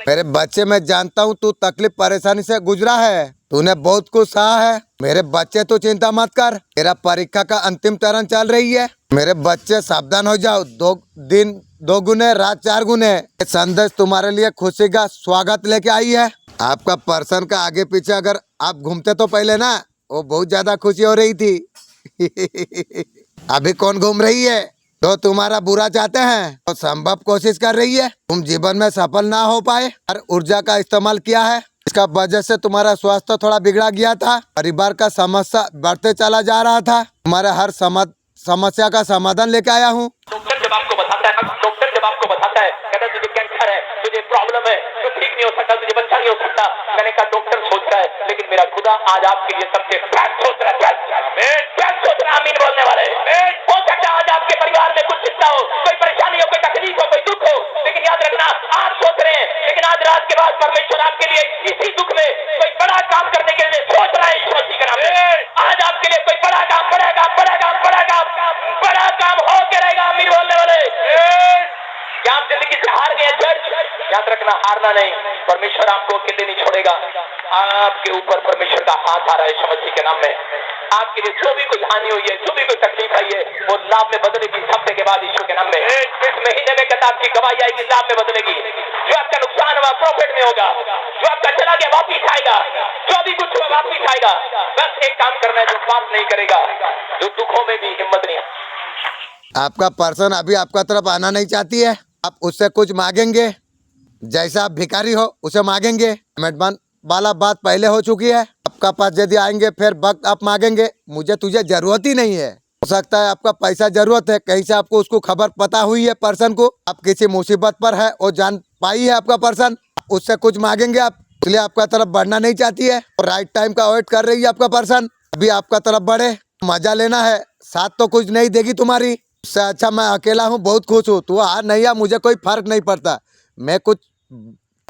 मेरे बच्चे, मैं जानता हूँ तू तकलीफ परेशानी से गुजरा है। तूने बहुत कुछ सहा है। मेरे बच्चे तो चिंता मत कर, तेरा परीक्षा का अंतिम चरण चल रही है। मेरे बच्चे सावधान हो जाओ, 2 दिन 2 गुने, रात 4 गुने। ये संदेश तुम्हारे लिए खुशी का स्वागत लेके आई है। आपका पर्सन का आगे पीछे अगर आप घूमते तो पहले ना, वो बहुत ज्यादा खुशी हो रही थी। अभी कौन घूम रही है? तो तुम्हारा बुरा चाहते हैं, तो संभव कोशिश कर रही है। तुम जीवन में सफल ना हो पाए और ऊर्जा का इस्तेमाल किया है, इसका वजह से तुम्हारा स्वास्थ्य थोड़ा बिगड़ा गया था। परिवार का समस्या बढ़ते चला जा रहा था। तुम्हारे हर समस्या का समाधान लेके आया हूँ। डॉक्टर जब आपको बताता है कहता है तुझे कैंसर है, तुझे प्रॉब्लम है, तू ठीक नहीं हो सकता, तुझे बच्चा नहीं हो सकता। मैंने कहा डॉक्टर सोच रहा है, लेकिन मेरा खुदा आज आपके लिए सबसे बेस्ट सोच रहा है। बेस्ट सोच रहा है, आमीन बोलने वाले। हो सकता है आज आपके परिवार में कुछ चिंता हो, कोई परेशानी हो, कोई तकलीफ हो, कोई दुख हो, लेकिन याद रखना आप सोच रहे हैं, लेकिन आज रात के बाद परमेश्वर आपके लिए इसी दुख में कोई बड़ा काम करने के लिए सोच रहा है। यीशु मसीह के नाम में आज आपके लिए कोई बड़ा काम हो के रहेगा, आमीन बोलने वाले। क्या आप जिंदगी से हार गए चर्च? याद रखना, हारना नहीं, परमेश्वर आपको अकेले नहीं छोड़ेगा। आपके ऊपर परमेश्वर का हाथ आ रहा है यीशु मसीह के नाम में। आपके लिए जो भी कोई हानि हुई है, जो भी कोई तकलीफ आई है, वो लाभ में बदलेगी इस हफ्ते के बाद यीशु के नाम में। इस महीने में कहता आपकी गवाही आएगी, लाभ में बदलेगी। जो आपका नुकसान हुआ प्रॉफिट में होगा, जो आपका चला गया वापिस आएगा, जो भी कुछ हुआ वापिस आएगा। बस एक काम करना है, जो पाप नहीं करेगा, जो दुखों में भी हिम्मत नहीं। आपका पर्सन अभी आपका तरफ आना नहीं चाहती है। आप उससे कुछ मांगेंगे, जैसा आप भिखारी हो उसे मांगेंगे। मेडमान वाला बात पहले हो चुकी है। आपका पास यदि आएंगे फिर वक्त आप मांगेंगे, मुझे तुझे जरूरत ही नहीं है। हो सकता है आपका पैसा जरूरत है, कहीं से आपको उसको खबर पता हुई है पर्सन को, आप किसी मुसीबत पर है, वो जान पाई है आपका पर्सन, उससे कुछ मांगेंगे आप, इसलिए आपका तरफ बढ़ना नहीं चाहती है और राइट टाइम का वेट कर रही है आपका पर्सन। अभी आपका तरफ बढ़े, मजा लेना है, साथ तो कुछ नहीं देगी तुम्हारी। उससे अच्छा मैं अकेला हूँ, बहुत खुश हूँ। तू आ नहीं आ, मुझे कोई फर्क नहीं पड़ता। मैं कुछ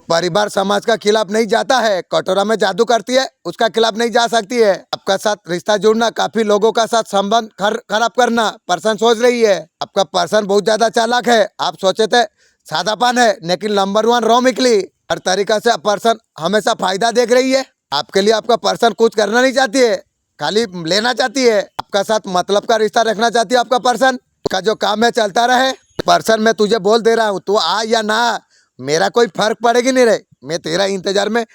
परिवार समाज का खिलाफ नहीं जाता है। कटोरा में जादू करती है, उसका खिलाफ नहीं जा सकती है। आपका साथ रिश्ता जोड़ना, काफी लोगों का साथ संबंध खराब करना पर्सन सोच रही है। आपका पर्सन बहुत ज्यादा चालाक है। आप सोचे थे सादापन है, लेकिन नंबर 1 रॉ निकली। हर तरीका से पर्सन हमेशा फायदा देख रही है। आपके लिए आपका पर्सन कुछ करना नहीं चाहती है, खाली लेना चाहती है। आपका साथ मतलब का रिश्ता रखना चाहती है आपका पर्सन। का जो काम है चलता रहे। पर्सन मैं तुझे बोल दे रहा हूँ, तू आ या ना, मेरा कोई फर्क पड़ेगी नहीं रे। मैं तेरा इंतजार में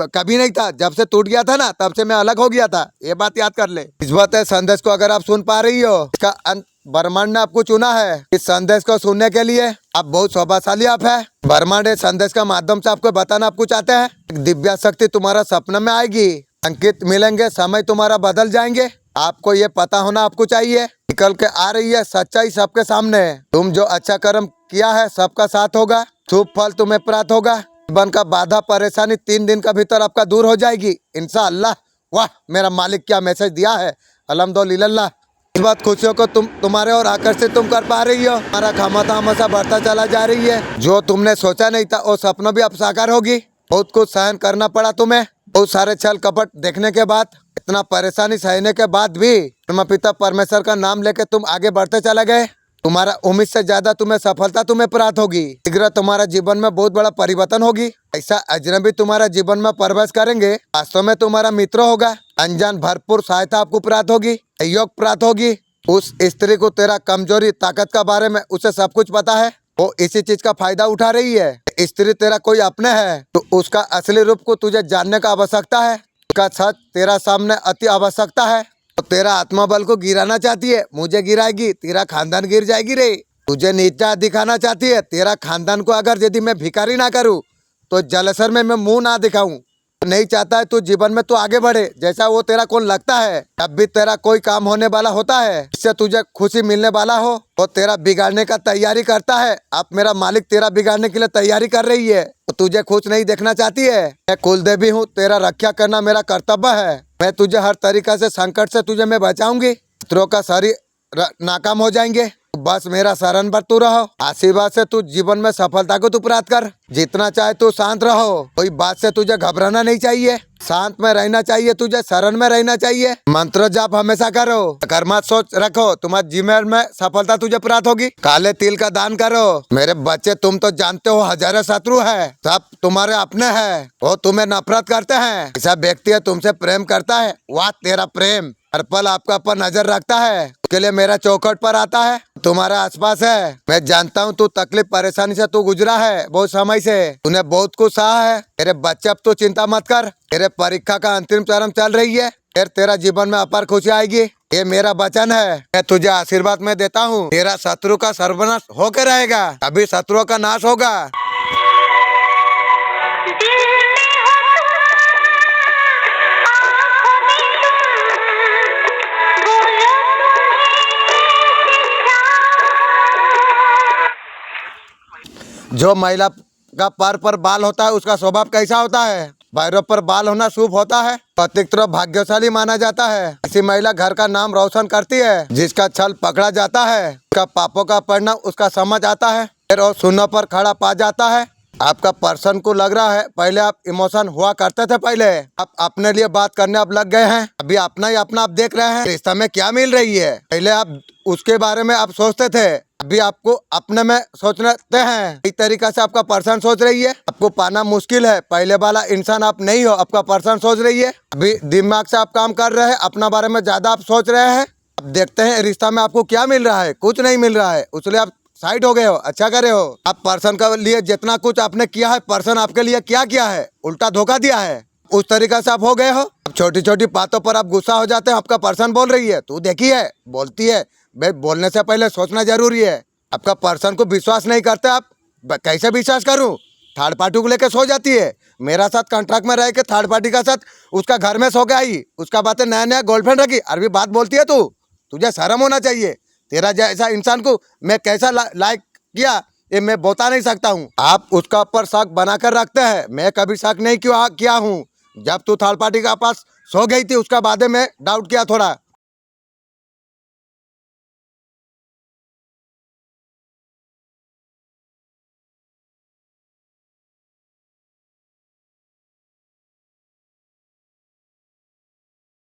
कभी नहीं था। जब से टूट गया था ना, तब से मैं अलग हो गया था। ये बात याद कर ले। इस बात है संदेश को अगर आप सुन पा रही हो, इसका ब्रह्मांड ने आपको चुना है। इस संदेश को सुनने के लिए आप बहुत सौभाग्यशाली आप है। ब्रह्मांड इस संदेश का माध्यम से आपको बताना आपको चाहते हैं। एक दिव्य शक्ति तुम्हारा सपने में आएगी, संकेत मिलेंगे, समय तुम्हारा बदल जाएंगे। आपको ये पता होना आपको चाहिए। निकल के आ रही है सच्चाई सबके सामने। तुम जो अच्छा कर्म किया है सबका साथ होगा, शुभ फल तुम्हें प्राप्त होगा। जीवन का बाधा परेशानी 3 दिन का भीतर आपका दूर हो जाएगी इंशाअल्लाह। वाह, मेरा मालिक क्या मैसेज दिया है, अल्हम्दुलिल्लाह। इस बात खुशियों को तुम्हारे और आकर्षित तुम कर पा रही हो। हमारा क्षमता हमेशा बढ़ता चला जा रही है। जो तुमने सोचा नहीं था वो सपनों भी अब साकार होगी। बहुत कुछ सहन करना पड़ा तुम्हें, बहुत सारे छल कपट देखने के बाद, इतना परेशानी सहने के बाद भी पिता परमेश्वर का नाम लेके तुम आगे बढ़ते चले गए। तुम्हारा उम्मीद से ज्यादा तुम्हें सफलता तुम्हें प्राप्त होगी। शीघ्र तुम्हारा जीवन में बहुत बड़ा परिवर्तन होगी। ऐसा अजनबी तुम्हारा जीवन में प्रवेश करेंगे, वास्तव में तुम्हारा मित्र होगा। अनजान भरपूर सहायता आपको प्राप्त होगी, सहयोग प्राप्त होगी। उस स्त्री को तेरा कमजोरी ताकत का बारे में उसे सब कुछ पता है। वो इसी चीज का फायदा उठा रही है। स्त्री तेरा कोई अपने है तो उसका असली रूप को तुझे जानने का आवश्यकता है। उसका सच तेरा सामने अति आवश्यकता है। तो तेरा आत्मबल को गिराना चाहती है, मुझे गिराएगी, तेरा खानदान गिर जाएगी रे। तुझे नीचा दिखाना चाहती है, तेरा खानदान को अगर यदि मैं भिखारी ना करूं तो जलसर में मैं मुंह ना दिखाऊं। नहीं चाहता है तू जीवन में तू आगे बढ़े, जैसा वो तेरा कौन लगता है। जब भी तेरा कोई काम होने वाला होता है, इससे तुझे खुशी मिलने वाला हो, वो तेरा बिगाड़ने का तैयारी करता है। अब मेरा मालिक तेरा बिगाड़ने के लिए तैयारी कर रही है। तो तुझे खुश नहीं देखना चाहती है। मैं कुलदेवी हूँ, तेरा रक्षा करना मेरा कर्तव्य है। मैं तुझे हर तरीका से संकट से तुझे मैं बचाऊंगी। शत्रुओं का शरीर नाकाम हो जाएंगे। बस मेरा शरण पर तू रहो। आशीर्वाद से तू जीवन में सफलता को तू प्राप्त कर। जितना चाहे तू शांत रहो, कोई बात से तुझे घबराना नहीं चाहिए, शांत में रहना चाहिए, तुझे शरण में रहना चाहिए। मंत्र जाप हमेशा करो, कर्मठ सोच रखो, तुम्हारे जीवन में सफलता तुझे प्राप्त होगी। काले तिल का दान करो। मेरे बच्चे, तुम तो जानते हो हजारों शत्रु है, सब तुम्हारे अपने हैं, वो तुम्हें नफरत करते हैं। ऐसा व्यक्ति है तुमसे प्रेम करता है, वह तेरा प्रेम हर पल आपका पर नजर रखता है, उसके लिए मेरा चौखट पर आता है, तुम्हारे आसपास है। मैं जानता हूँ तू तकलीफ परेशानी से तू गुजरा है, बहुत समय से तूने बहुत कुछ सहा है। मेरे बच्चे, अब तू चिंता मत कर, तेरे परीक्षा का अंतिम चरण चल रही है, फिर तेरा जीवन में अपार खुशी आएगी, ये मेरा वचन है। मैं तुझे आशीर्वाद में देता हूँ, तेरा शत्रु का सर्वनाश होकर रहेगा, अभी शत्रुओं का नाश होगा। जो महिला का पैर पर बाल होता है उसका स्वभाव कैसा होता है? पैरों पर बाल होना शुभ होता है, पतिक तरह भाग्यशाली माना जाता है। ऐसी महिला घर का नाम रोशन करती है। जिसका छल पकड़ा जाता है, उसका पापों का परिणाम उसका समझ आता है, फिर वो सुनने पर खड़ा पा जाता है। आपका पर्सन को लग रहा है पहले आप इमोशन हुआ करते थे, पहले आप अपने लिए बात करने अब लग गए हैं, अभी अपना ही अपना आप देख रहे हैं रिश्ता में क्या मिल रही है। पहले आप उसके बारे में आप सोचते थे, अभी आपको अपने में सोचते हैं। इस तरीका से आपका पर्सन सोच रही है, आपको पाना मुश्किल है। पहले वाला इंसान आप नहीं हो, आपका पर्सन सोच रही है। अभी दिमाग से आप काम कर रहे हैं, अपना बारे में ज्यादा आप सोच रहे हैं। अब देखते हैं रिश्ता में आपको क्या मिल रहा है, कुछ नहीं मिल रहा है, उसलिए आप साइड हो गए हो, अच्छा करे हो। आप पर्सन के लिए जितना कुछ आपने किया है, पर्सन आपके लिए क्या किया है, उल्टा धोखा दिया है, उस तरीका से आप हो गए हो। अब छोटी छोटी बातों पर आप गुस्सा हो जाते हैं। आपका पर्सन बोल रही है, तू देखी है, बोलती है, भाई बोलने से पहले सोचना जरूरी है। आपका पर्सन को विश्वास नहीं करते आप, कैसे विश्वास करूं? थर्ड पार्टी को लेकर सो जाती है। मेरा साथ कॉन्ट्रैक्ट में रह के थर्ड पार्टी का साथ उसका घर में सो के आई, उसका बातें नया नया गर्लफ्रेंड रखी, अरबी बात बोलती है तू, तुझे शर्म होना चाहिए। तेरा जैसा इंसान को मैं कैसा लाइक किया ये मैं बता नहीं सकता हूँ। आप उसका ऊपर शक बनाकर रखते हैं, मैं कभी शक नहीं किया हूँ। जब तू थर्ड पार्टी के पास सो गई थी उसका बाद में डाउट किया थोड़ा,